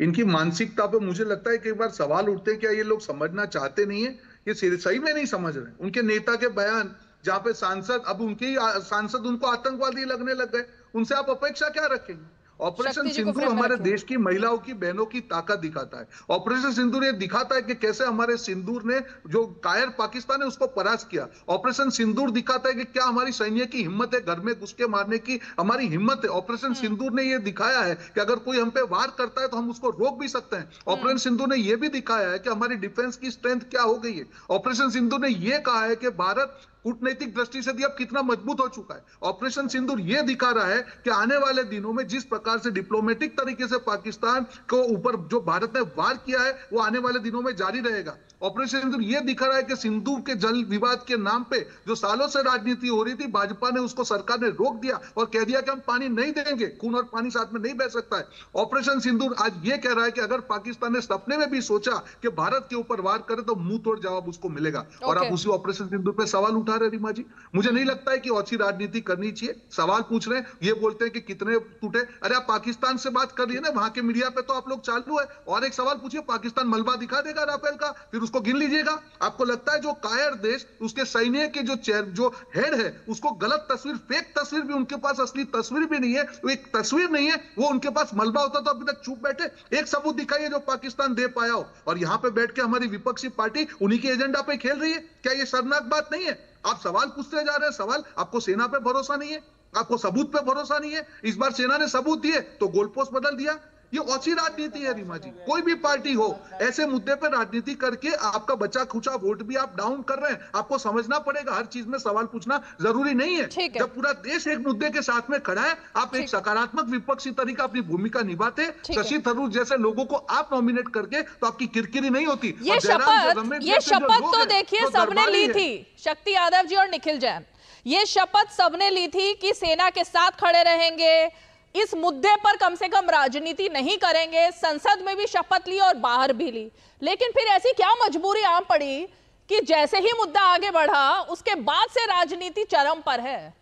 इनकी मानसिकता पे मुझे लगता है कई बार सवाल उठते हैं, क्या ये लोग समझना चाहते नहीं है? ये सही में नहीं समझ रहे। उनके नेता के बयान, जहां पे सांसद, अब उनके ही सांसद उनको आतंकवादी लगने लग गए, उनसे आप अपेक्षा क्या रखेंगे? ऑपरेशन सिंदूर हमारे देश की महिलाओं की, बहनों की ताकत दिखाता है। ऑपरेशन सिंदूर ये दिखाता है कि कैसे हमारे सिंदूर ने जो कायर पाकिस्तान है उसको परास्त किया। ऑपरेशन सिंदूर दिखाता है कि क्या हमारी सैन्य की हिम्मत है, घर में घुस के मारने की हमारी हिम्मत है। ऑपरेशन सिंदूर ने ये दिखाया है कि अगर कोई हम पे वार करता है तो हम उसको रोक भी सकते हैं। ऑपरेशन सिंदूर ने यह भी दिखाया है कि हमारी डिफेंस की स्ट्रेंथ क्या हो गई है। ऑपरेशन सिंदूर ने यह कहा है कि भारत कूटनीतिक दृष्टि से भी अब कितना मजबूत हो चुका है। ऑपरेशन सिंदूर यह दिखा रहा है कि आने वाले दिनों में जिस प्रकार से डिप्लोमेटिक तरीके से पाकिस्तान को ऊपर जो भारत ने वार किया है, वो आने वाले दिनों में जारी रहेगा। ऑपरेशन सिंदूर यह दिखा रहा है कि सिंदूर के जल विवाद के नाम पे जो सालों से राजनीति हो रही थी, भाजपा ने उसको, सरकार ने रोक दिया और कह दिया कि हम पानी नहीं देंगे, खून और पानी साथ में नहीं बह सकता है। ऑपरेशन सिंदूर आज यह कह रहा है कि अगर पाकिस्तान ने सपने में भी सोचा कि भारत के ऊपर वार करे तो मुंह तोड़ जवाब उसको मिलेगा। और आप उसी ऑपरेशन सिंदूर पे सवाल उठा रहे रीमा जी। मुझे नहीं लगता है कि अच्छी राजनीति करनी चाहिए। सवाल पूछ रहे हैं, ये बोलते हैं कि कितने टूटे। अरे आप पाकिस्तान से बात कर रही है ना, वहां के मीडिया पे तो आप लोग चालू है। और एक सवाल पूछिए, पाकिस्तान मलबा दिखा देगा राफेल का, फिर उसको गिन लीजिएगा। आपको लगता है जो कायर देश, उसके सैन्य के जो हेड है, उसको गलत तस्वीर, फेक तस्वीर भी उनके पास, असली तस्वीर भी नहीं है, वो एक तस्वीर नहीं है, वो उनके पास मलबा होता तो अभी तक चुप बैठे। एक सबूत दिखाइए जो पाकिस्तान दे पाया हो। और यहां पे बैठ के हमारी विपक्षी पार्टी उन्हीं के एजेंडा पे खेल रही है। क्या ये शर्मनाक बात नहीं है? आप सवाल पूछते जा रहे हैं सवाल। आपको सेना पे भरोसा नहीं है, आपको सबूत पे भरोसा नहीं है। इस बार सेना ने सबूत दिए तो गोल पोस्ट बदल दिया। ये अच्छी राजनीति है रीमा जी। कोई भी पार्टी हो, ऐसे मुद्दे पर राजनीति करके आपका बचा खुचा वोट भी आप डाउन कर रहे हैं। आपको समझना पड़ेगा, हर चीज में सवाल पूछना जरूरी नहीं है। जब पूरा देश एक मुद्दे के साथ में खड़ा है, आप एक सकारात्मक विपक्षी तरीका अपनी भूमिका निभाते। शशि थरूर जैसे लोगों को आप नॉमिनेट करके तो आपकी किरकिरी नहीं होती। ये शपथ तो देखिए सबने ली थी, शक्ति यादव जी और निखिल जैन। ये शपथ सबने ली थी कि सेना के साथ खड़े रहेंगे, इस मुद्दे पर कम से कम राजनीति नहीं करेंगे। संसद में भी शपथ ली और बाहर भी ली। लेकिन फिर ऐसी क्या मजबूरी आम पड़ी कि जैसे ही मुद्दा आगे बढ़ा, उसके बाद से राजनीति चरम पर है।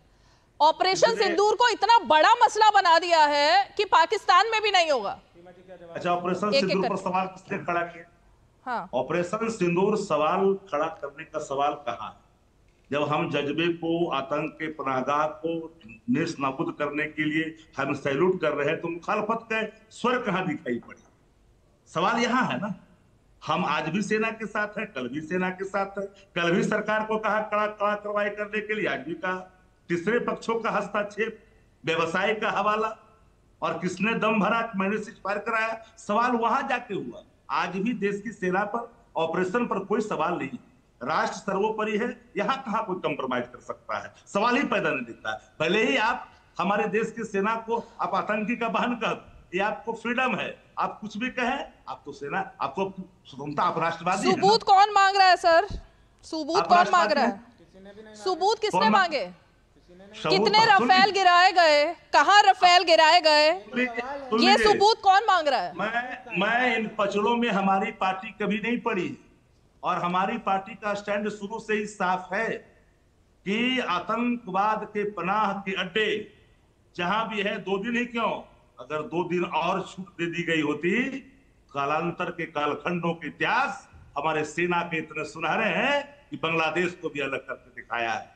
ऑपरेशन सिंदूर को इतना बड़ा मसला बना दिया है कि पाकिस्तान में भी नहीं होगा। अच्छा, ऑपरेशन सिंदूर पर सवाल किसने खड़ा किया? हाँ, ऑपरेशन सिंदूर सवाल खड़ा करने का सवाल कहां है? जब हम जज्बे को, आतंक के पनाहगाह को नेस्त नाबूद करने के लिए हम सैल्यूट कर रहे हैं, तो मुखालफत का स्वर कहां दिखाई पड़े? सवाल यहां है ना। हम आज भी सेना के साथ हैं, कल भी सेना के साथ है। कल भी सरकार को कहा कड़ा कार्रवाई करने के लिए, आज भी कहा। तीसरे पक्षों का हस्तक्षेप, व्यवसाय का हवाला, और किसने दम भरा, मैंने सीजफायर कराया, सवाल वहां जाके हुआ। आज भी देश की सेना पर, ऑपरेशन पर कोई सवाल नहीं। राष्ट्र सर्वोपरि है, यहां कहां कोई कंप्रोमाइज कर सकता है? सवाल ही पैदा नहीं दिखता है। भले ही आप हमारे देश की सेना को आप आतंकी का बहन कह, ये आपको फ्रीडम है, आप कुछ भी कहें, आप तो सेना, आपको स्वतंत्रता, आप राष्ट्रवादी। सबूत कौन मांग रहा है सर? सबूत कौन मांग रहा है? सबूत किसने मांगे? कितने रफेल गिराए गए, कहां रफेल गिराए गए, ये सबूत कौन मांग रहा है? मैं इन पचड़ों में हमारी पार्टी कभी नहीं पड़ी, और हमारी पार्टी का स्टैंड शुरू से ही साफ है कि आतंकवाद के पनाह के अड्डे जहां भी है, 2 दिन ही क्यों, अगर 2 दिन और छूट दे दी गई होती, कालांतर के कालखंडों के इतिहास हमारे सेना के इतने सुनहरे हैं कि बांग्लादेश को भी अलग करके दिखाया है।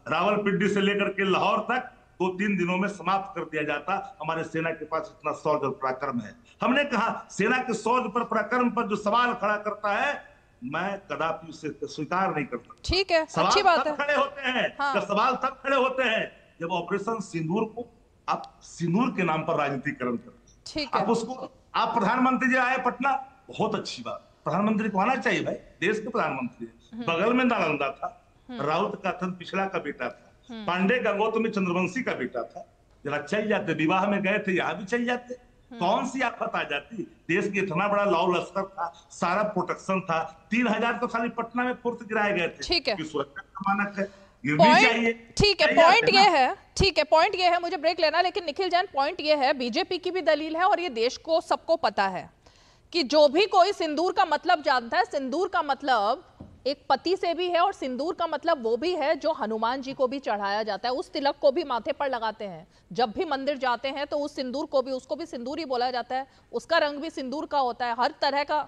रावलपिंडी से लेकर के लाहौर तक 2-3 दिनों में समाप्त कर दिया जाता। हमारे सेना के पास इतना शौर्य और पराक्रम है। हमने कहा सेना के शौर्य पर, पराक्रम पर जो सवाल खड़ा करता है, मैं कदापि उसे स्वीकार नहीं करता। ठीक है, अच्छी बात है। खड़े होते हैं, हाँ। सवाल तब खड़े होते हैं जब ऑपरेशन सिंदूर को आप सिंदूर के नाम पर राजनीतिकरण करते हैं। ठीक है, आप उसको, आप प्रधानमंत्री जी आए पटना, बहुत अच्छी बात, प्रधानमंत्री को आना चाहिए भाई, देश के प्रधानमंत्री। बगल में नालंदा था, राउत का था, पिछड़ा का बेटा था, पांडे गंगोत्री में चंद्रवंशी का बेटा था। जरा चल जाते, विवाह में गए थे, यहाँ भी चल जाते। कौन सी आफत आ जाती? देश में इतना बड़ा लॉ लश्कर था, सारा प्रोटेक्शन था, 3000 तो खाली पटना में फोर्स गिराए गए थे। ठीक है, सुरक्षा का मानक है, ये भी चाहिए। ठीक है, पॉइंट ये है, ठीक है, पॉइंट ये है, मुझे ब्रेक लेना, लेकिन निखिल जैन पॉइंट ये है, बीजेपी की भी दलील है और ये देश को सबको पता है कि जो भी कोई सिंदूर का मतलब जानता है, सिंदूर का मतलब एक पति से भी है और सिंदूर का मतलब वो भी है जो हनुमान जी को भी चढ़ाया जाता है, उस तिलक को भी माथे पर लगाते हैं। जब भी मंदिर जाते हैं तो उस सिंदूर को भी, उसको भी सिंदूर ही बोला जाता है, उसका रंग भी सिंदूर का होता है, हर तरह का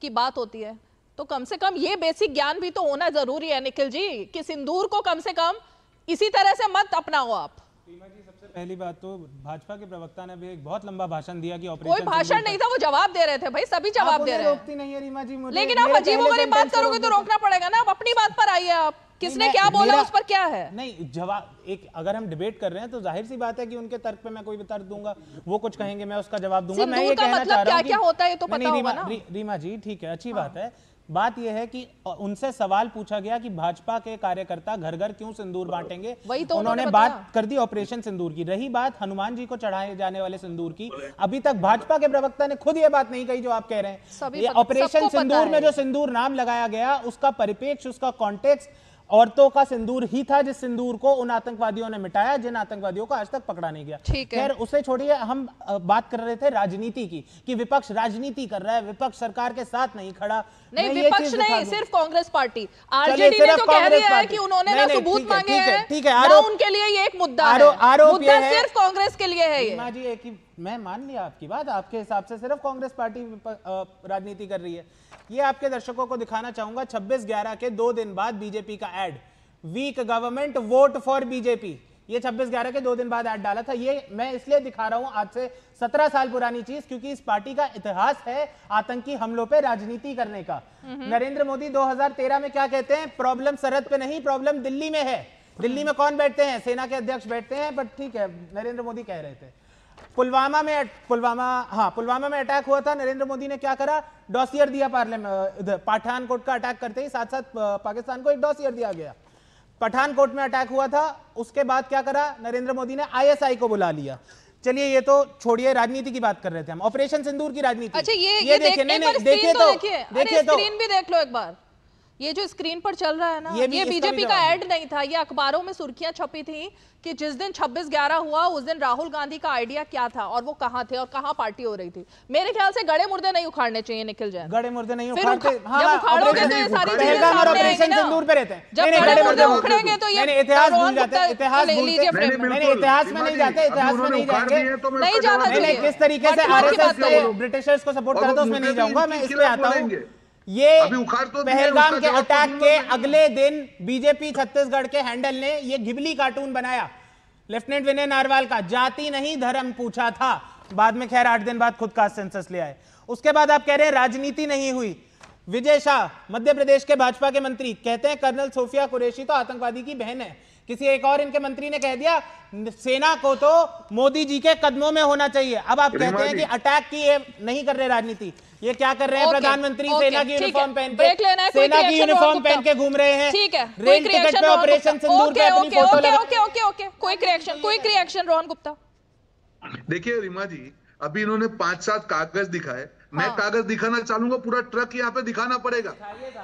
की बात होती है। तो कम से कम ये बेसिक ज्ञान भी तो होना जरूरी है निखिल जी कि सिंदूर को कम से कम इसी तरह से मत अपनाओ आप। सबसे पहली बात तो भाजपा के प्रवक्ता ने भी एक बहुत लंबा भाषण दिया कि कोई भाषण नहीं था, वो जवाब दे रहे थे भाई, सभी जवाब दे रहे हैं। रोकती नहीं है रीमा जी मुझे, लेकिन आप अजीबोगरीब बात करोगे तो रोकना पड़ेगा ना। आप अपनी बात पर आइए, आप किसने क्या बोला उस पर क्या है? नहीं, जवाब एक, अगर हम डिबेट कर रहे हैं तो जाहिर सी बात है कि उनके तर्क पे मैं कोई भी तर्क दूंगा, वो कुछ कहेंगे मैं उसका जवाब दूंगा। मैं ये कहना चाह रहा हूं क्या होता है ये तो पता होगा ना। रीमा जी ठीक है, अच्छी बात है। बात यह है कि उनसे सवाल पूछा गया कि भाजपा के कार्यकर्ता घर घर क्यों सिंदूर बांटेंगे, तो उन्होंने बात कर दी ऑपरेशन सिंदूर की। रही बात हनुमान जी को चढ़ाए जाने वाले सिंदूर की, अभी तक भाजपा के प्रवक्ता ने खुद ये बात नहीं कही जो आप कह रहे हैं। ये ऑपरेशन सिंदूर में जो सिंदूर नाम लगाया गया, उसका परिप्रेक्ष्य, उसका कॉन्टेक्स्ट औरतों का सिंदूर ही था, जिस सिंदूर को उन आतंकवादियों ने मिटाया जिन आतंकवादियों को आज तक पकड़ा नहीं गया। खैर उसे छोड़िए, हम बात कर रहे थे राजनीति की कि विपक्ष राजनीति कर रहा है, विपक्ष सरकार के साथ नहीं खड़ा। नहीं, विपक्ष नहीं, सिर्फ कांग्रेस पार्टी। आरजेडी ने तो कह दिया है कि उन्होंने ना सबूत मांगे हैं, ठीक है, आरोप उनके लिए ये एक मुद्दा है, मुद्दा सिर्फ कांग्रेस के लिए है ये। जी एक ही, मैं मान लिया आपकी बात, आपके हिसाब से सिर्फ कांग्रेस पार्टी राजनीति कर रही है। ये आपके दर्शकों को दिखाना चाहूंगा 26/11 के 2 दिन बाद बीजेपी का ad, weak government vote for BJP, ये 26/11 के 2 दिन बाद ऐड डाला था। ये मैं इसलिए दिखा रहा हूं आज से 17 साल पुरानी चीज, क्योंकि इस पार्टी का इतिहास है आतंकी हमलों पे राजनीति करने का। नरेंद्र मोदी 2013 में क्या कहते हैं, प्रॉब्लम सरहद पे नहीं, प्रॉब्लम दिल्ली में है। दिल्ली में कौन बैठते हैं, सेना के अध्यक्ष बैठते हैं, बट ठीक है, नरेंद्र मोदी कह रहे थे। पुलवामा में अटैक हुआ था, नरेंद्र मोदी ने क्या करा, डॉसियर दिया पार्लियामेंट, पठानकोट का अटैक करते ही साथ साथ पाकिस्तान को एक डॉसियर दिया गया। पठानकोट में अटैक हुआ था, उसके बाद क्या करा, नरेंद्र मोदी ने आईएसआई को बुला लिया। चलिए ये तो छोड़िए, राजनीति की बात कर रहे थे हम, ऑपरेशन सिंदूर की राजनीति। अच्छा ये देखिए, देखिए तो स्क्रीन भी देख लो एक बार, ये जो स्क्रीन पर चल रहा है ना, ये बीजेपी का ऐड नहीं था, ये अखबारों में सुर्खियां छपी थी कि जिस दिन 26/11 हुआ उस दिन राहुल गांधी का आइडिया क्या था और वो कहां थे और कहां पार्टी हो रही थी। मेरे ख्याल से गड़े मुर्दे नहीं उखाड़ने चाहिए निखिल जैन, गड़े मुर्दे नहीं उखाड़ते, जब उखाड़ोगे तो ये सारी चीजें सामने आएंगी ना। सिंदूर पे रहते हैं, जब गड़े मुर्दे उखड़ेंगे तो ये इतिहास भूल जाते हैं, इतिहास में नहीं जाते, इतिहास में नहीं जाएंगे, नहीं जाना चाहिए। किस तरीके से आरएसएस ब्रिटिशर्स को सपोर्ट करता है उसमें नहीं जाऊंगा मैं, इसमें आता हूं। ये पहलगाम के अटैक के अगले दिन बीजेपी छत्तीसगढ़ के हैंडल ने ये घिबली कार्टून बनाया लेफ्टिनेंट विनय नारवाल का, जाति नहीं धर्म पूछा था। बाद में खैर 8 दिन बाद खुद का सेंसस ले आए। उसके बाद आप कह रहे हैं राजनीति नहीं हुई। विजय शाह मध्य प्रदेश के भाजपा के मंत्री कहते हैं कर्नल सोफिया कुरैशी तो आतंकवादी की बहन है। किसी एक और इनके मंत्री ने कह दिया सेना को तो मोदी जी के कदमों में होना चाहिए। अब आप कहते हैं कि अटैक की ये नहीं कर रहे राजनीति, ये क्या कर रहे हैं? प्रधानमंत्री सेना की यूनिफॉर्म पहन के, सेना की यूनिफॉर्म पहन के घूम रहे हैं। ठीक है, रेल टिकट पे ऑपरेशन सिंदूर पे अपनी फोटो लगा। Okay, quick reaction Rohan Gupta. देखिए रीमा जी, अभी इन्होंने 5-7 कागज दिखाए, मैं कागज दिखाना चाहूंगा, पूरा ट्रक यहाँ पे दिखाना पड़ेगा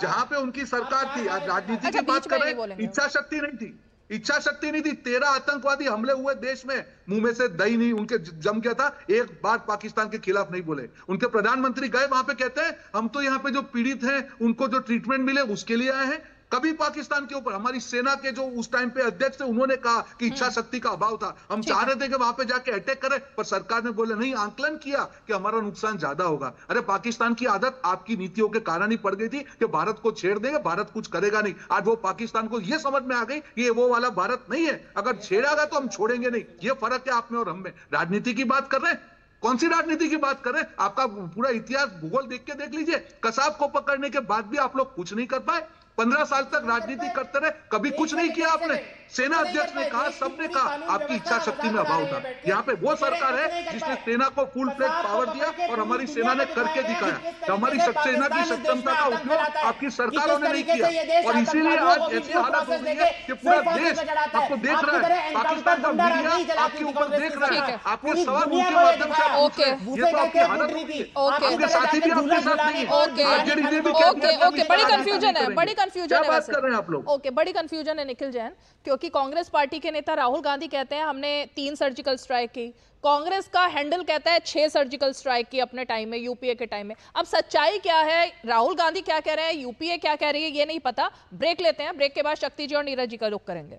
जहां पे उनकी सरकार थी। आज राजनीति की बात कर रहे हैं, इच्छा शक्ति नहीं थी, इच्छा शक्ति नहीं थी। 13 आतंकवादी हमले हुए देश में, मुंह में से दही नहीं उनके जम गया था, एक बार पाकिस्तान के खिलाफ नहीं बोले। उनके प्रधानमंत्री गए वहां पे, कहते हैं हम तो यहाँ पे जो पीड़ित हैं उनको जो ट्रीटमेंट मिले उसके लिए आए हैं। कभी पाकिस्तान के ऊपर हमारी सेना के जो उस टाइम पे अध्यक्ष थे उन्होंने कहा कि इच्छा शक्ति का अभाव था, हम चाह रहे थे कि वहां पे जाके अटैक करें, पर सरकार ने बोले नहीं, आंकलन किया कि हमारा नुकसान ज्यादा होगा। अरे पाकिस्तान की आदत आपकी नीतियों के कारण ही पड़ गई थी कि भारत को छेड़ देंगे, भारत कुछ करेगा नहीं। आज वो पाकिस्तान को ये समझ में आ गई ये वो वाला भारत नहीं है, अगर छेड़ेगा तो हम छोड़ेंगे नहीं। ये फर्क है आप में और हम में। राजनीति की बात कर रहे हैं, कौन सी राजनीति की बात कर रहे हैं? आपका पूरा इतिहास भूगोल देख के देख लीजिए, कसाब को पकड़ने के बाद भी आप लोग कुछ नहीं कर पाए, 15 साल तक राजनीति करते रहे, कभी कुछ नहीं किया आपने। सेना अध्यक्ष ने कहा, सबने कहा आपकी इच्छा शक्ति में अभाव था। यहाँ पे वो सरकार है जिसने सेना को फुल फ्लेज पावर दिया और हमारी सेना ने करके दिखाया। तो हमारी सेना की सक्षमता का उपयोग आपकी सरकारों ने नहीं किया और इसीलिए आज ऐसी हालत हो गई है कि पूरा देश आपको देख रहा है, पाकिस्तान का मीडिया आपके ऊपर देख रहा है, आपके सवाल उनके माध्यम से आप पूछ रहे हैं। ये तो आपकी हालत होती है, आपके साथी भी आपके साथ नहीं है। ओके, बड़ी कंफ्यूजन है, बड़ी कंफ्यूजन है, बात कर रहे हैं आप लोग। ओके, बड़ी कंफ्यूजन है निखिल जैन, क्योंकि कांग्रेस पार्टी के नेता राहुल गांधी कहते हैं हमने 3 सर्जिकल स्ट्राइक की, कांग्रेस का हैंडल कहता है 6 सर्जिकल स्ट्राइक की अपने टाइम में, यूपीए के टाइम में। अब सच्चाई क्या है, राहुल गांधी क्या कह रहे हैं, यूपीए क्या कह रही है, ये नहीं पता। ब्रेक लेते हैं, ब्रेक के बाद शक्ति जी और नीरज जी का रुख करेंगे।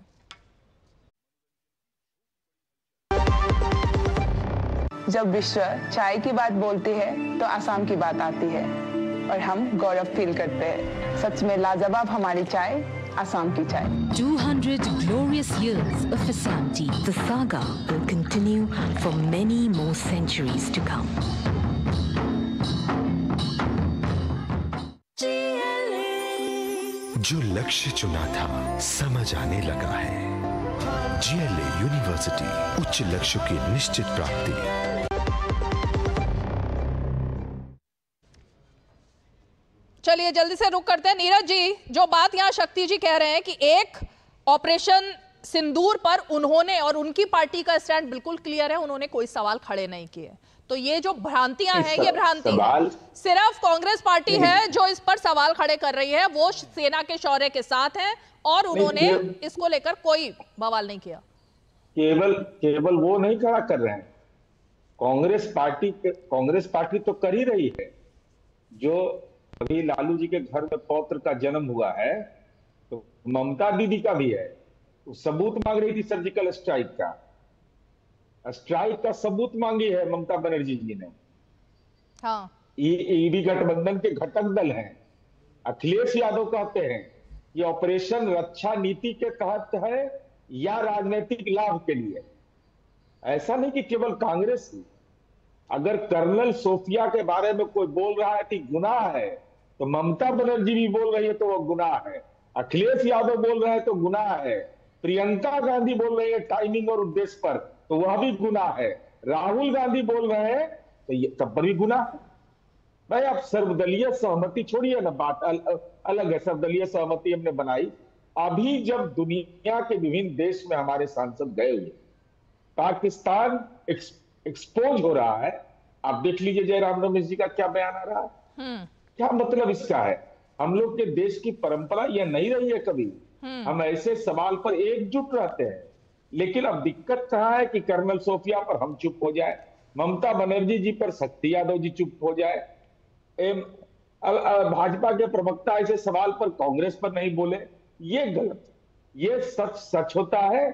जब विश्व चाय की बात बोलती है तो आसाम की बात आती है और हम गौरव फील करते हैं। सच में लाजवाब हमारी चाय, आसाम की चाय। 200 glorious years of Assam tea. The saga will continue for many more centuries to come. जो लक्ष्य चुना था समझ आने लगा है। GLA यूनिवर्सिटी, उच्च लक्ष्य की निश्चित प्राप्ति। चलिए जल्दी से रुक करते हैं। नीरज जी, जो बात यहाँ शक्ति जी कह रहे हैं कि एक ऑपरेशन सिंदूर पर उन्होंने और उनकी पार्टी का स्टैंड बिल्कुल क्लियर है, उन्होंने कोई सवाल खड़े नहीं किए, तो ये जो भ्रांतियां हैं, ये भ्रांति सिर्फ कांग्रेस पार्टी है जो इस पर सवाल खड़े कर रही है। वो सेना के शौर्य के साथ है और उन्होंने इसको लेकर कोई बवाल नहीं किया। केवल वो नहीं खड़ा कर रहे हैं, कांग्रेस पार्टी तो कर ही रही है। जो अभी लालू जी के घर में पौत्र का जन्म हुआ है, तो ममता दीदी का भी है, तो सबूत मांग रही थी सर्जिकल स्ट्राइक का सबूत मांगी है ममता बनर्जी जी ने। हाँ। ईडी गठबंधन के घटक दल हैं। अखिलेश यादव कहते हैं कि ऑपरेशन रक्षा नीति के तहत है या राजनीतिक लाभ के लिए। ऐसा नहीं कि केवल कांग्रेस ही, अगर कर्नल सोफिया के बारे में कोई बोल रहा है कि गुनाह है, तो ममता बनर्जी भी बोल रही है तो वो गुनाह है। अखिलेश यादव बोल रहे हैं तो गुनाह है। प्रियंका गांधी बोल रही है टाइमिंग और उद्देश्य पर, तो वह भी गुनाह है। राहुल गांधी बोल रहे हैं तो ये तब पर भी गुनाह है। भाई आप सर्वदलीय सहमति छोड़िए ना, बात अलग है। सर्वदलीय सहमति हमने बनाई। अभी जब दुनिया के विभिन्न देश में हमारे सांसद गए हुए, पाकिस्तान एक्सपोज हो रहा है। आप देख लीजिए जयराम रमेश जी का क्या बयान आ रहा है। क्या मतलब इसका है? हम लोग के देश की परंपरा यह नहीं रही है कभी। हम ऐसे सवाल पर एकजुट रहते हैं, लेकिन अब दिक्कत कहां है कि कर्नल सोफिया पर हम चुप हो जाए, ममता बनर्जी जी पर शक्ति यादव जी चुप हो जाए, भाजपा के प्रवक्ता ऐसे सवाल पर कांग्रेस पर नहीं बोले। ये गलत, ये सच होता है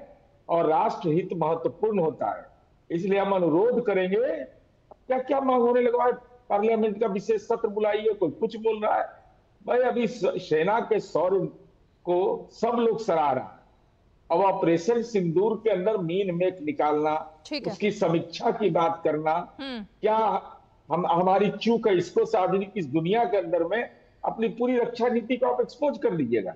और राष्ट्र हित महत्वपूर्ण होता है। इसलिए हम अनुरोध करेंगे, क्या क्या मांग होने लगा है, पार्लियामेंट का विशेष सत्र बुलाइए, कोई कुछ बोल रहा है। भाई अभी सेना के शौर्य को सब लोग सराह रहा है। अब ऑपरेशन सिंदूर के अंदर मीन मेक निकालना, उसकी समीक्षा की बात करना, क्या हमारी चूक है, इसको सार्वजनिक इस दुनिया के अंदर में अपनी पूरी रक्षा नीति को आप एक्सपोज कर दीजिएगा।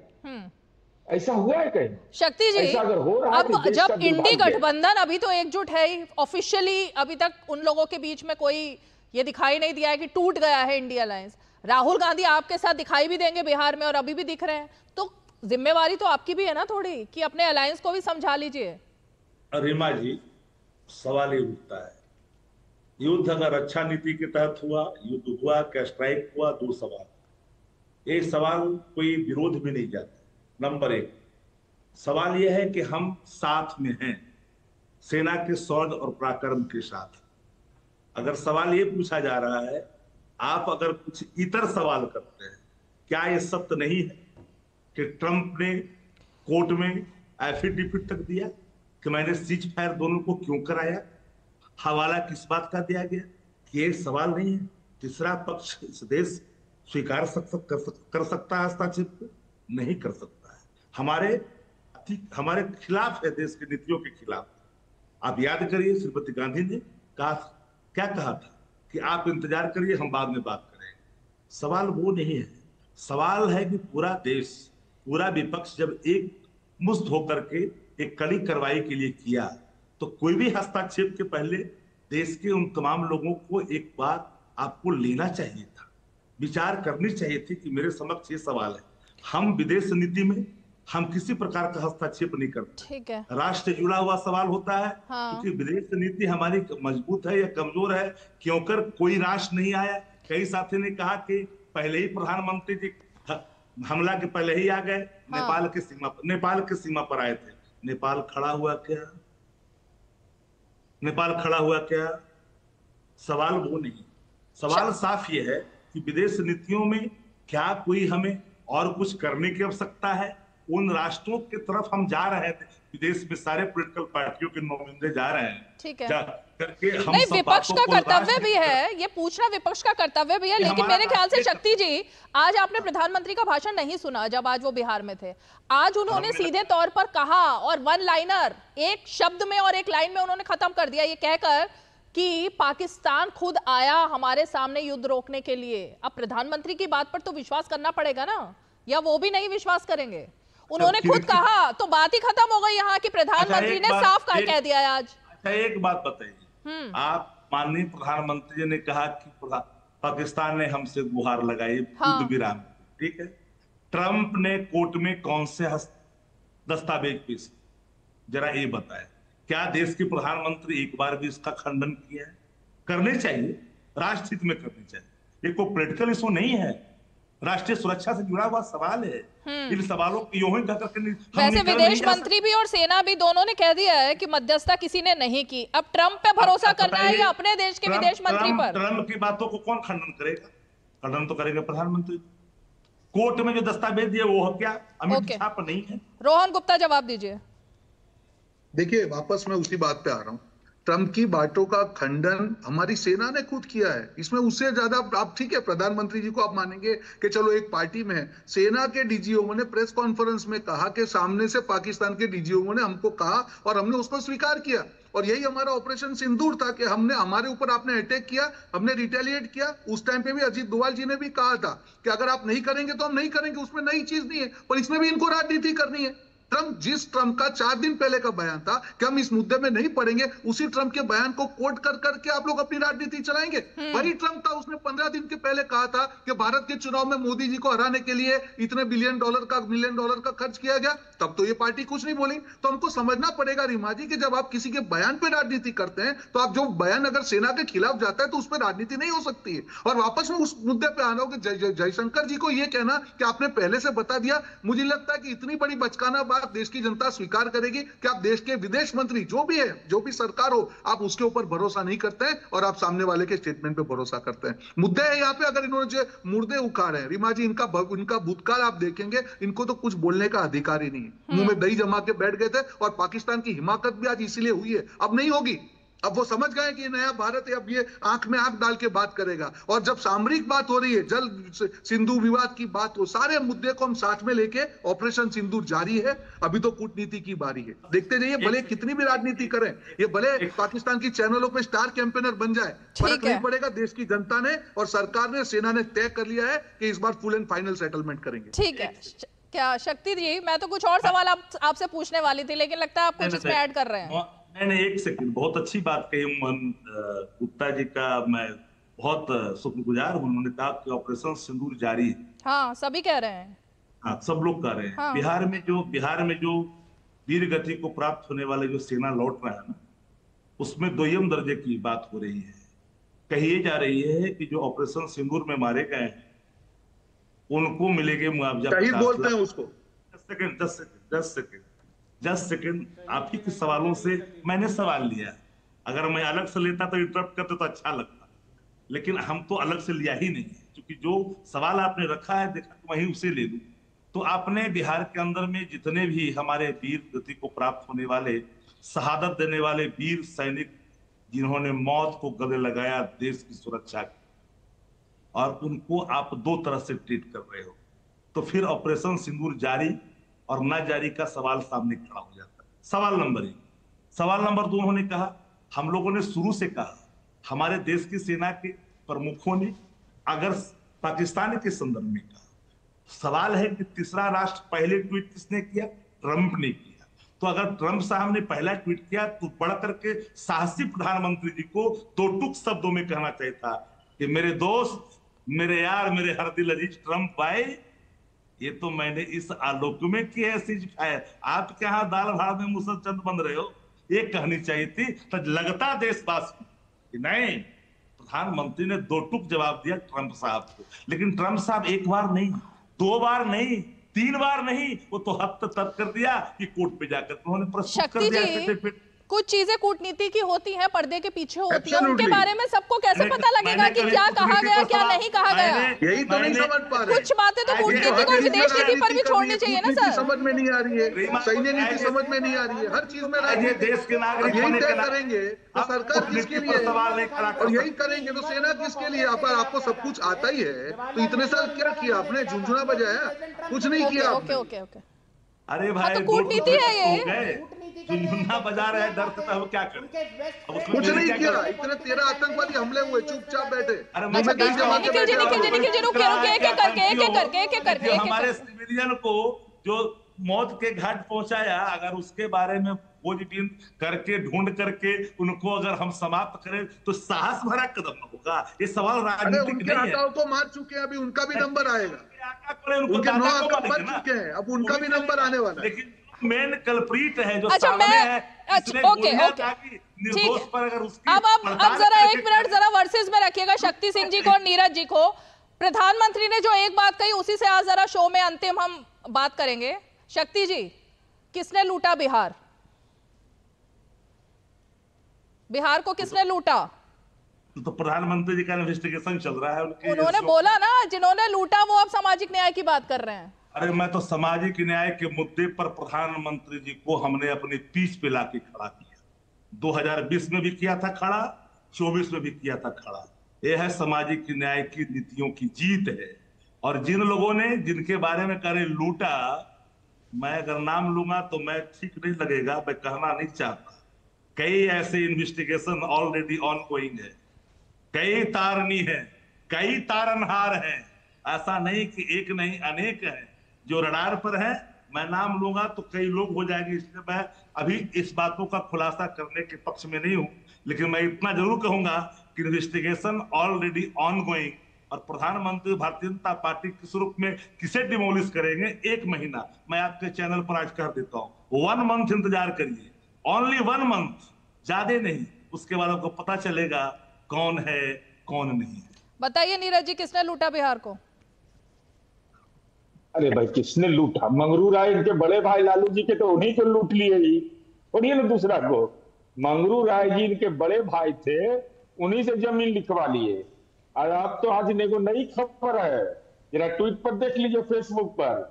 ऐसा हुआ है कहीं? शक्ति जी, ऐसा अगर हो रहा है अब जब इंडी गठबंधन अभी तो एकजुट है ही, ऑफिशियली अभी तक उन लोगों के बीच में कोई ये दिखाई नहीं दिया है कि टूट गया है इंडिया अलायंस। राहुल गांधी आपके साथ दिखाई भी देंगे बिहार में और अभी भी दिख रहे हैं, तो जिम्मेवारी तो आपकी भी है ना थोड़ी, कि अपने अलायंस को भी समझा लीजिए। रीमा जी, सवाल ये उठता है, युद्ध अगर रक्षा नीति के तहत हुआ, युद्ध हुआ, क्या स्ट्राइक हुआ, 2 सवाल। एक सवाल कोई विरोध भी नहीं जाता। नंबर 1 सवाल यह है कि हम साथ में हैं सेना के शौर्य और पराक्रम के साथ। अगर सवाल ये पूछा जा रहा है, आप अगर कुछ इतर सवाल करते हैं, क्या ये सत्य नहीं है कि ट्रंप ने कोर्ट में एफिडेविट तक दिया कि मैंने सीज फायर दोनों को क्यों कराया, हवाला किस बात का दिया गया? ये सवाल नहीं है। तीसरा पक्ष इस देश स्वीकार कर सकता है हस्ताक्षर को? नहीं कर सकता है। हमारे खिलाफ है, देश की नीतियों के खिलाफ। आप याद करिए श्रीमती गांधी ने क्या कहा था कि आप इंतजार करिए, हम बाद में बात करेंगे। सवाल वो नहीं है। सवाल है कि पूरा देश पूरा विपक्ष जब एक मुस्त होकर के एक कड़ी कार्रवाई के लिए किया, तो कोई भी हस्तक्षेप के पहले देश के उन तमाम लोगों को एक बार आपको लेना चाहिए था, विचार करनी चाहिए थी कि मेरे समक्ष ये सवाल है। हम विदेश नीति में हम किसी प्रकार का हस्तक्षेप नहीं करते। ठीक है। राष्ट्र से जुड़ा हुआ सवाल होता है, हाँ। क्योंकि विदेश नीति हमारी मजबूत है या कमजोर है, क्योंकि कोई राष्ट्र नहीं आया। कई साथी ने कहा कि पहले ही प्रधानमंत्री जी हमला के पहले ही आ गए, हाँ। नेपाल की सीमा पर आए थे। नेपाल खड़ा हुआ क्या? नेपाल खड़ा हुआ क्या? सवाल वो नहीं, सवाल साफ ये है कि विदेश नीतियों में क्या कोई हमें और कुछ करने की आवश्यकता है? उन राष्ट्रों की तरफ हम जा रहे थे, विदेश में सारे पॉलिटिकल पार्टियों के नुमाइंदे जा रहे हैं। ठीक है। करके हम नहीं, सब विपक्ष बातों का को कर्तव्य भी है, ये पूछना विपक्ष का कर्तव्य भी है, लेकिन मेरे ख्याल से शक्ति जी, आज आपने प्रधानमंत्री का भाषण नहीं सुना जब आज वो बिहार में थे। आज उन्होंने सीधे तौर पर कहा और वन लाइनर, एक शब्द में और एक लाइन में उन्होंने खत्म कर दिया ये कहकर कि पाकिस्तान खुद आया हमारे सामने युद्ध रोकने के लिए। अब प्रधानमंत्री की बात पर तो विश्वास करना पड़ेगा ना, या वो भी नहीं विश्वास करेंगे? उन्होंने खुद कहा तो बात ही खत्म हो गई यहाँ की प्रधानमंत्री ने साफ कह दिया है आज। अच्छा, एक बात बताइए, आप माननीय प्रधानमंत्री जी ने कहा कि पाकिस्तान ने हमसे गुहार लगाई युद्ध विराम, ठीक है। ट्रंप ने कोर्ट में कौन से दस्तावेज पेश, जरा ये बताएं, क्या देश के प्रधानमंत्री एक बार भी इसका खंडन किया है? करने चाहिए, राष्ट्र हित में करनी चाहिए। ये कोई पॉलिटिकल इशू नहीं है, राष्ट्रीय सुरक्षा से जुड़ा हुआ सवाल है। इन सवालों की यूं ही वैसे विदेश मंत्री भी और सेना भी दोनों ने कह दिया है कि मध्यस्थता किसी ने नहीं की। अब ट्रंप पे भरोसा करना है या अपने देश के विदेश मंत्री पर? ट्रंप की बातों को कौन खंडन करेगा? खंडन तो करेगा प्रधानमंत्री। कोर्ट में जो दस्तावेज दिए वो क्या अमित शाह पर नहीं है? रोहन गुप्ता जवाब दीजिए। देखिए, वापस मैं उसी बात पे आ रहा हूं, ट्रंप की बातों का खंडन हमारी सेना ने खुद किया है। इसमें उससे ज्यादा आप, ठीक है, प्रधानमंत्री जी को आप मानेंगे कि चलो एक पार्टी में है, सेना के डीजीओ ने प्रेस कॉन्फ्रेंस में कहा कि सामने से पाकिस्तान के डीजीओ ने हमको कहा और हमने उसको स्वीकार किया, और यही हमारा ऑपरेशन सिंदूर था कि हमने, हमारे ऊपर आपने अटैक किया, हमने रिटेलिएट किया। उस टाइम पे भी अजीत डोभाल जी ने भी कहा था कि अगर आप नहीं करेंगे तो हम नहीं करेंगे, उसमें नई चीज नहीं है, पर इसमें भी इनको राजनीति करनी है। ट्रंप का 4 दिन पहले का बयान था कि हम इस मुद्दे में नहीं पड़ेंगे, उसी ट्रंप के बयान को कोट कर करके आप लोग अपनी राजनीति चलाएंगे। वही ट्रंप था, उसने 15 दिन के पहले कहा था कि भारत के चुनाव में मोदी जी को हराने के लिए इतने मिलियन डॉलर का खर्च किया गया, तब तो ये पार्टी कुछ नहीं बोली। तो हमको समझना पड़ेगा रीमा जी कि जब आप किसी के बयान पे राजनीति करते हैं तो आप, जो बयान अगर सेना के खिलाफ जाता है तो उस पर राजनीति नहीं हो सकती है। और वापस में उस मुद्दे पे आना हो कि जयशंकर जी को ये कहना कि आपने पहले से बता दिया, मुझे लगता है कि इतनी बड़ी बचकाना बात देश की जनता स्वीकार करेगी कि आप देश के विदेश मंत्री जो भी है, जो भी सरकार हो, आप उसके ऊपर भरोसा नहीं करते हैं और आप सामने वाले के स्टेटमेंट पे भरोसा करते हैं। मुद्दे है यहाँ पे, अगर इन्होंने जो मुर्दे उखाड़े हैं रीमा जी, इनका भूतकाल आप देखेंगे, इनको तो कुछ बोलने का अधिकार ही नहीं है। मुंह में दही जमा के बैठ गए थे, और पाकिस्तान की हिमाकत भी आज इसीलिए हुई है, अब नहीं होगी। अब वो समझ गए कि नया भारत है, अब ये आंख में आंख डाल के बात करेगा। और जब सामरिक बात हो रही है, जल सिंधु विवाद की बात हो, सारे मुद्दे को हम साथ में लेके ऑपरेशन सिंदूर जारी है। अभी तो कूटनीति की बारी है, देखते जाइए, भले कितनी भी राजनीति करें, ये भले पाकिस्तान की चैनलों पे स्टार कैंपेनर बन जाए, फर्क नहीं पड़ेगा। देश की जनता ने और सरकार ने, सेना ने तय कर लिया है कि इस बार फुल एंड फाइनल सेटलमेंट करेंगे। ठीक है। क्या शक्ति जी, मैं तो कुछ और सवाल आपसे पूछने वाली थी, लेकिन लगता है आप कुछ इसमें ऐड कर रहे हैं। मैंने एक सेकंड, बहुत अच्छी बात कही मोहन गुप्ता जी का मैं बहुत शुक्रगुजार हूँ। उन्होंने कहा कि ऑपरेशन सिंदूर जारी है। हाँ, सभी कह रहे हैं। हाँ, सब लोग कह रहे हैं। हाँ। बिहार में जो वीर गति को प्राप्त होने वाले जो सेना लौट रहा है ना, उसमें दोयम दर्जे की बात हो रही है। कही जा रही है कि जो ऑपरेशन सिंदूर में मारे गए हैं उनको मिलेगा मुआवजा। शहीद बोलते हैं उसको। 10 सेकंड आप ही के सवालों से मैंने सवाल लिया। अगर मैं अलग से लेता तो इंटरप्ट करते तो अच्छा लगता, लेकिन हम तो अलग से लिया ही नहीं, क्योंकि जो सवाल आपने रखा है देखा तो वहीं उसे ले लूं। तो आपने बिहार के अंदर में जितने भी हमारे वीर गति को प्राप्त होने वाले, शहादत देने वाले वीर सैनिक जिन्होंने मौत को गले लगाया देश की सुरक्षा की, और उनको आप दो तरह से ट्रीट कर रहे हो, तो फिर ऑपरेशन सिंदूर जारी और ना जारी का सवाल सामने खड़ा हो जाता है। सवाल नंबर 1। सवाल नंबर 2, उन्होंने कहा, हम लोगों ने शुरू से कहा, हमारे देश की सेना के प्रमुखों ने अगर पाकिस्तान के संदर्भ में कहा सवाल है कि तीसरा राष्ट्र पहले ट्वीट किसने किया? ट्रंप ने किया। तो अगर ट्रंप साहब ने पहला ट्वीट किया तो बढ़ करके साहसी प्रधानमंत्री जी को दो टूक शब्दों में कहना चाहिए था कि मेरे दोस्त, मेरे यार, मेरे हर दिल अजीज ट्रंप भाई, ये तो मैंने इस आलोक में किया है सीज फायर, आप क्या दाल भात में मुसल चंद बन रहे हो, ये कहनी चाहिए थी। तो लगता देशवासी कि नहीं, प्रधानमंत्री ने दो टूक जवाब दिया ट्रंप साहब को। लेकिन ट्रंप साहब एक बार नहीं, दो बार नहीं, तीन बार नहीं, वो तो हद तक कर दिया कि कोर्ट पे जाकर उन्होंने प्रस्तुत कर दिया। कुछ चीजें कूटनीति की होती हैं, पर्दे के पीछे होती हैं, उनके बारे में सबको कैसे पता लगेगा कि क्या कहा गया, क्या नहीं कहा गया? यही तो नहीं समझ पा रहे। कुछ बातें तो कूटनीति और विदेश नीति पर भी छोड़नी चाहिए ना सर। समझ में नहीं आ रही है, सैन्य नीति समझ में नहीं आ रही है, हर चीज में देश के नागरिक यही तय करेंगे तो सरकार किसके लिए, और यही करेंगे तो सेना किसके लिए? आपको सब कुछ आता ही है तो इतने साल क्या किया आपने? झुंझुना बजाया, कुछ नहीं किया। ओके ओके ओके, अरे भाई, तो कूटनीति है ये, झुनझुना बजा रहे हैं, डर से तो क्या करें? कुछ नहीं किया, इतने 13 आतंकवादी हमले हुए, चुपचाप बैठे। हमारे सिविलियन को जो मौत के घाट पहुंचाया, अगर उसके बारे में खोजबीन करके ढूंढ करके उनको अगर हम समाप्त करें तो साहस भरा कदम होगा। ये सवाल राजनीतिक नहीं है। तो मार चुके हैं, अभी उनका भी नंबर आएगा। उनके 9 आका मर चुके हैं, अब उनका भी नंबर आने वाला है। लेकिन मेन कल्प्रीट है जो अच्छा, सामने है, ओके निर्दोष पर अगर उसकी अब जरा एक मिनट जरा वर्सेस में रखिएगा शक्ति सिंह जी को और नीरज जी को। प्रधानमंत्री ने जो एक बात कही उसी से आज जरा शो में अंतिम हम बात करेंगे। शक्ति जी, किसने लूटा बिहार? बिहार को किसने लूटा? तो प्रधानमंत्री जी का इन्वेस्टिगेशन चल रहा है। उन्होंने बोला ना, जिन्होंने लूटा वो अब सामाजिक न्याय की बात कर रहे हैं। अरे मैं तो सामाजिक न्याय के मुद्दे पर प्रधानमंत्री जी को हमने अपनी पीठ पे लाके खड़ा किया। 2020 में भी किया था खड़ा, 24 में भी किया था खड़ा। यह है सामाजिक न्याय की नीतियों की जीत है। और जिन लोगों ने, जिनके बारे में करे लूटा, मैं अगर नाम लूंगा तो मैं ठीक नहीं लगेगा, मैं कहना नहीं चाहता। कई ऐसे इन्वेस्टिगेशन ऑलरेडी ऑनगोइंग है, कई तारनी है, कई तारनहार है। ऐसा नहीं कि एक नहीं अनेक है जो रडार पर है। मैं नाम लूंगा तो कई लोग हो जाएंगे, इसलिए मैं अभी इस बातों का खुलासा करने के पक्ष में नहीं हूं। लेकिन मैं इतना जरूर कहूंगा कि इन्वेस्टिगेशन ऑलरेडी ऑनगोइंग, और प्रधानमंत्री भारतीय जनता पार्टी किस रूप में किसे डिमोलिश करेंगे, 1 महीना मैं आपके चैनल पर आज कर देता हूं। 1 मंथ इंतजार करिए, ओनली 1 मंथ, ज्यादा नहीं। उसके बाद आपको पता चलेगा कौन है कौन नहीं है। बताइए नीरज जी, किसने लूटा बिहार को? अरे भाई, किसने लूटा? मंगरू राय, इनके बड़े भाई लालू जी के, तो उन्हीं को लूट लिए ही, थोड़ी ना दूसरा को। मंगरू राय जी इनके बड़े भाई थे, उन्हीं से जमीन लिखवा लिए। और अब तो आज इनको नई खबर है, जरा ट्वीट पर देख लीजिए, फेसबुक पर।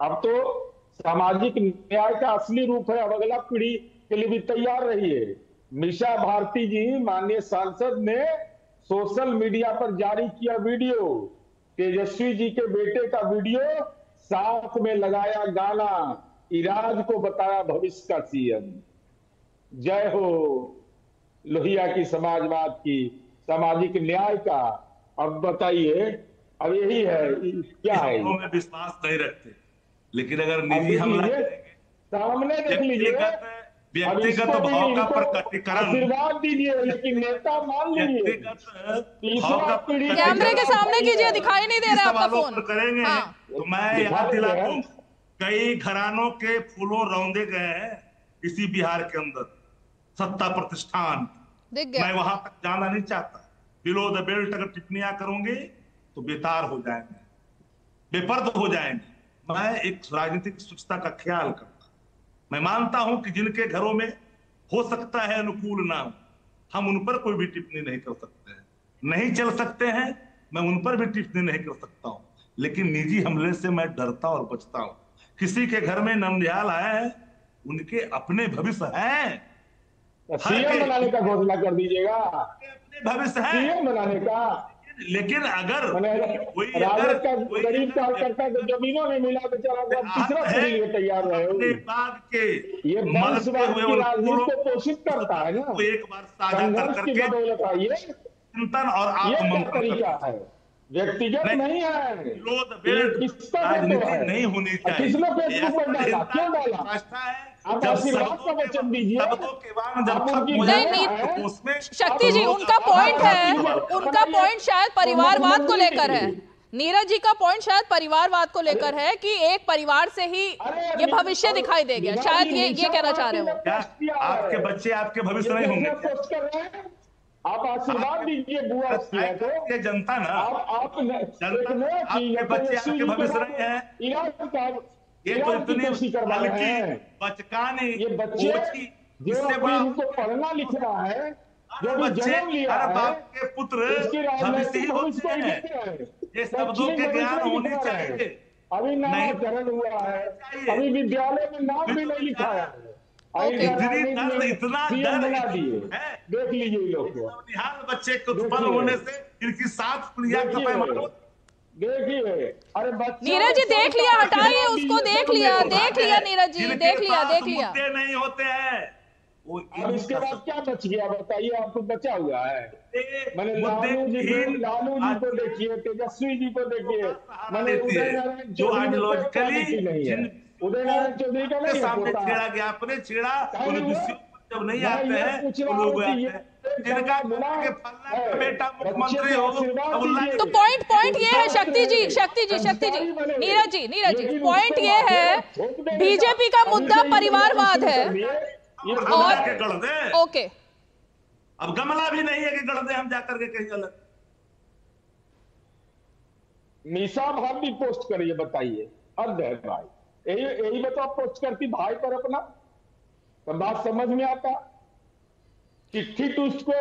अब तो सामाजिक न्याय का असली रूप है। अब अगला पीढ़ी के लिए भी तैयार रहिए। मीसा भारती जी, माननीय सांसद, ने सोशल मीडिया पर जारी किया वीडियो, तेजस्वी जी के बेटे का वीडियो, साथ में लगाया गाना, इराज को बताया भविष्य का सीएम। जय हो लोहिया की, समाजवाद की, सामाजिक न्याय का। अब बताइए, अब यही है, क्या है? में विश्वास नहीं रखते, लेकिन अगर निजी हमला सामने देख लीजिए, व्यक्तिगत भाव का प्रकटीकरण, आशीर्वाद दीजिए, लेकिन नेता मान लीजिए। कैमरे के सामने कीजिए, दिखाई नहीं दे रहा आपका फोन। करेंगे तो मैं याद दिला दूं, कई घरानों के फूलों रौंदे गए हैं इसी बिहार के अंदर, सत्ता प्रतिष्ठान। मैं वहां तक जाना नहीं चाहता। बिलो द बेल्ट अगर टिप्पणियां करूंगे तो बेतार हो जाएंगे, बेपर्द हो जाएंगे। मैं एक राजनीतिक स्वच्छता का ख्याल करता। मैं मानता हूं कि जिनके घरों में हो सकता है अनुकूल नाम, हम उन पर कोई भी टिप्पणी नहीं कर सकते हैं, नहीं चल सकते हैं, मैं उन पर भी टिप्पणी नहीं कर सकता हूं। लेकिन निजी हमले से मैं डरता और बचता हूं। किसी के घर में नंदियाल आए हैं, उनके अपने भविष्य हैं। सीएम बनाने का घोषणा कर दीजिएगा, अपने भविष्य है सीएम बनाने का। लेकिन अगर कोई गरीब कार्यकर्ता को जमीनों में मिला, बेचारा तीसरा पीढ़ी लिए तैयार रहे। ये वंशवाद की राजनीति को पोषित करता है ना, एक बार साझा संघर्ष की बदौलत है ये चिंतन और क्या तरीका है? व्यक्तिगत नहीं है, राजनीति नहीं होनी चाहिए। किसने फेसबुक पर डाला, क्यों डाला? आप आशीर्वाद का वचन दीजिए। नहीं, शक्ति जी उनका पॉइंट है, उनका पॉइंट शायद परिवारवाद को लेकर है। नीरज जी का पॉइंट शायद परिवारवाद को लेकर है कि एक परिवार से ही ये भविष्य दिखाई दे गया, शायद ये कहना चाह रहे हो। क्या आपके बच्चे आपके भविष्य नहीं होंगे? आप आशीर्वाद दीजिए बुआ ये जनता ना, आपके बच्चे आपके भविष्य नहीं है। ये तो इतनी बचकानी, ये बच्चे जिससे उनको पढ़ना लिखना है, जो भी जन्म लिया है, बाप के पुत्र भविष्य ही होते हैं। ये शब्दों के ज्ञान होने चाहिए। अभी नामकरण हुआ है, अभी विद्यालय में नाम भी नहीं लिखाया है। इतना डर है, देख लीजिए लोग को। बच्चे को उत्पन्न होने से इनकी 7 पीढ़ियां का पैमाना देखिए। अरे नीरज जी देख लिया, हटाइए उसको, देख लिया नीरज जी, देख लिया। नहीं होते हैं अब इसके बाद क्या बच गया बताइए? आपको बचा हुआ है? मैंने लालू जी को देखिए, तेजस्वी जी को देखिए, मैंने उदय नारायण चौधरी नहीं है, उदय नारायण चौधरी का नहीं सामने छेड़ा गया, अपने छेड़ा जब नहीं आते हैं जिनका बेटा मुख्यमंत्री हो। तो पॉइंट ये है शक्ति जी, नीरज जी पॉइंट ये है बीजेपी का मुद्दा परिवारवाद है। और ओके, अब गमला भी नहीं है कि गढ़ दे हम जाकर के कहीं अलग। मीसा भाव भी पोस्ट करिए, बताइए। अब भाई यही बताओ, पोस्ट करती भाई पर अपना, तो बात समझ में आता। चिट्ठी टूस्ट को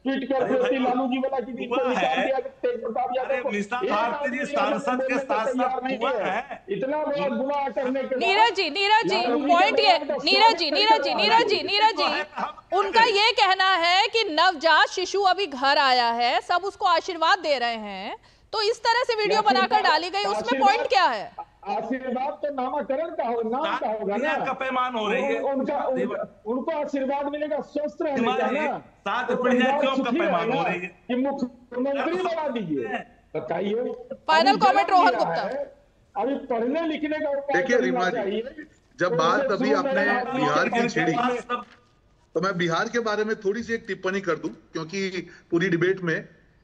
ट्वीट कर देती लालू जी वाला कि तेज प्रताप यादव मीसा भारती जी सांसद के साथ हुआ है। इतना बड़ा गुनाह करने के नीरज जी पॉइंट ये, नीरज जी उनका ये कहना है कि नवजात शिशु अभी घर आया है, सब उसको आशीर्वाद दे रहे हैं, तो इस तरह से वीडियो बनाकर डाली गई, उसमें पॉइंट क्या है? आशीर्वाद तो नामकरण का हो, नाम का होगा ना, का पैमान हो रही है। उनको आशीर्वाद मिलेगा, स्वस्थ रहने का ना। 7 पीढ़ियां क्यों का पैमान हो रही है कि मुख्यमंत्री बना दीजिए, बताइए। Final comment Rohan Gupta. अभी पढ़ने लिखने का देखिए रीमा जी, जब बात अभी आपने बिहार की छेड़ी, तो मैं बिहार के बारे में थोड़ी सी एक टिप्पणी कर दूं, क्योंकि पूरी डिबेट में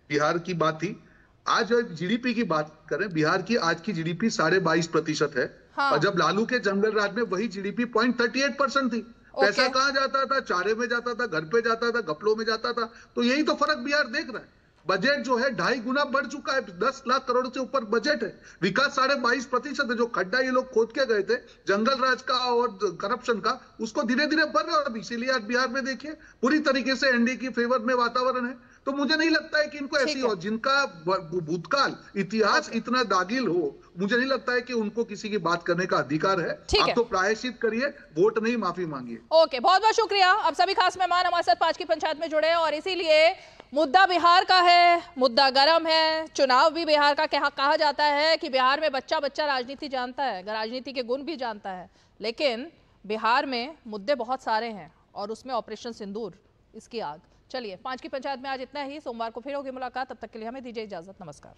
बिहार की बात थी। आज जीडीपी की बात करें, बिहार की आज की जीडीपी 22.5% है। हाँ। और जब लालू के जंगल राज में वही जीडीपी 0.38% थी। पैसा कहाँ जाता था? चारे में जाता था, घर पे जाता था, घपलों में जाता था। तो यही तो फर्क बिहार देख रहा है। बजट जो है 2.5 गुना बढ़ चुका है, 10 लाख करोड़ से ऊपर बजट है। विकास 22.5% है। जो खड्डा ये लोग खोद के गए थे जंगल राज का और करप्शन का, उसको धीरे धीरे बढ़ रहा है। इसीलिए आज बिहार में देखिए पूरी तरीके से एनडीए की फेवर में वातावरण है। तो मुझे नहीं लगता है कि इनको ऐसी हो, जिनका भूतकाल इतिहास इतना दागिल हो, मुझे नहीं लगता है कि उनको किसी की बात करने का अधिकार है। आप तो प्रायश्चित करिए, वोट नहीं, माफी मांगिए। ओके, बहुत बहुत शुक्रिया। अब सभी खास मेहमान हमारे साथ 5 की पंचायत में जुड़े, और इसीलिए मुद्दा बिहार का है, मुद्दा गर्म है, चुनाव भी बिहार का। कहा जाता है कि बिहार में बच्चा राजनीति जानता है, राजनीति के गुण भी जानता है, लेकिन बिहार में मुद्दे बहुत सारे हैं और उसमें ऑपरेशन सिंदूर इसकी आग। चलिए, 5 की पंचायत में आज इतना ही। सोमवार को फिर होगी मुलाकात, तब तक के लिए हमें दीजिए इजाजत। नमस्कार।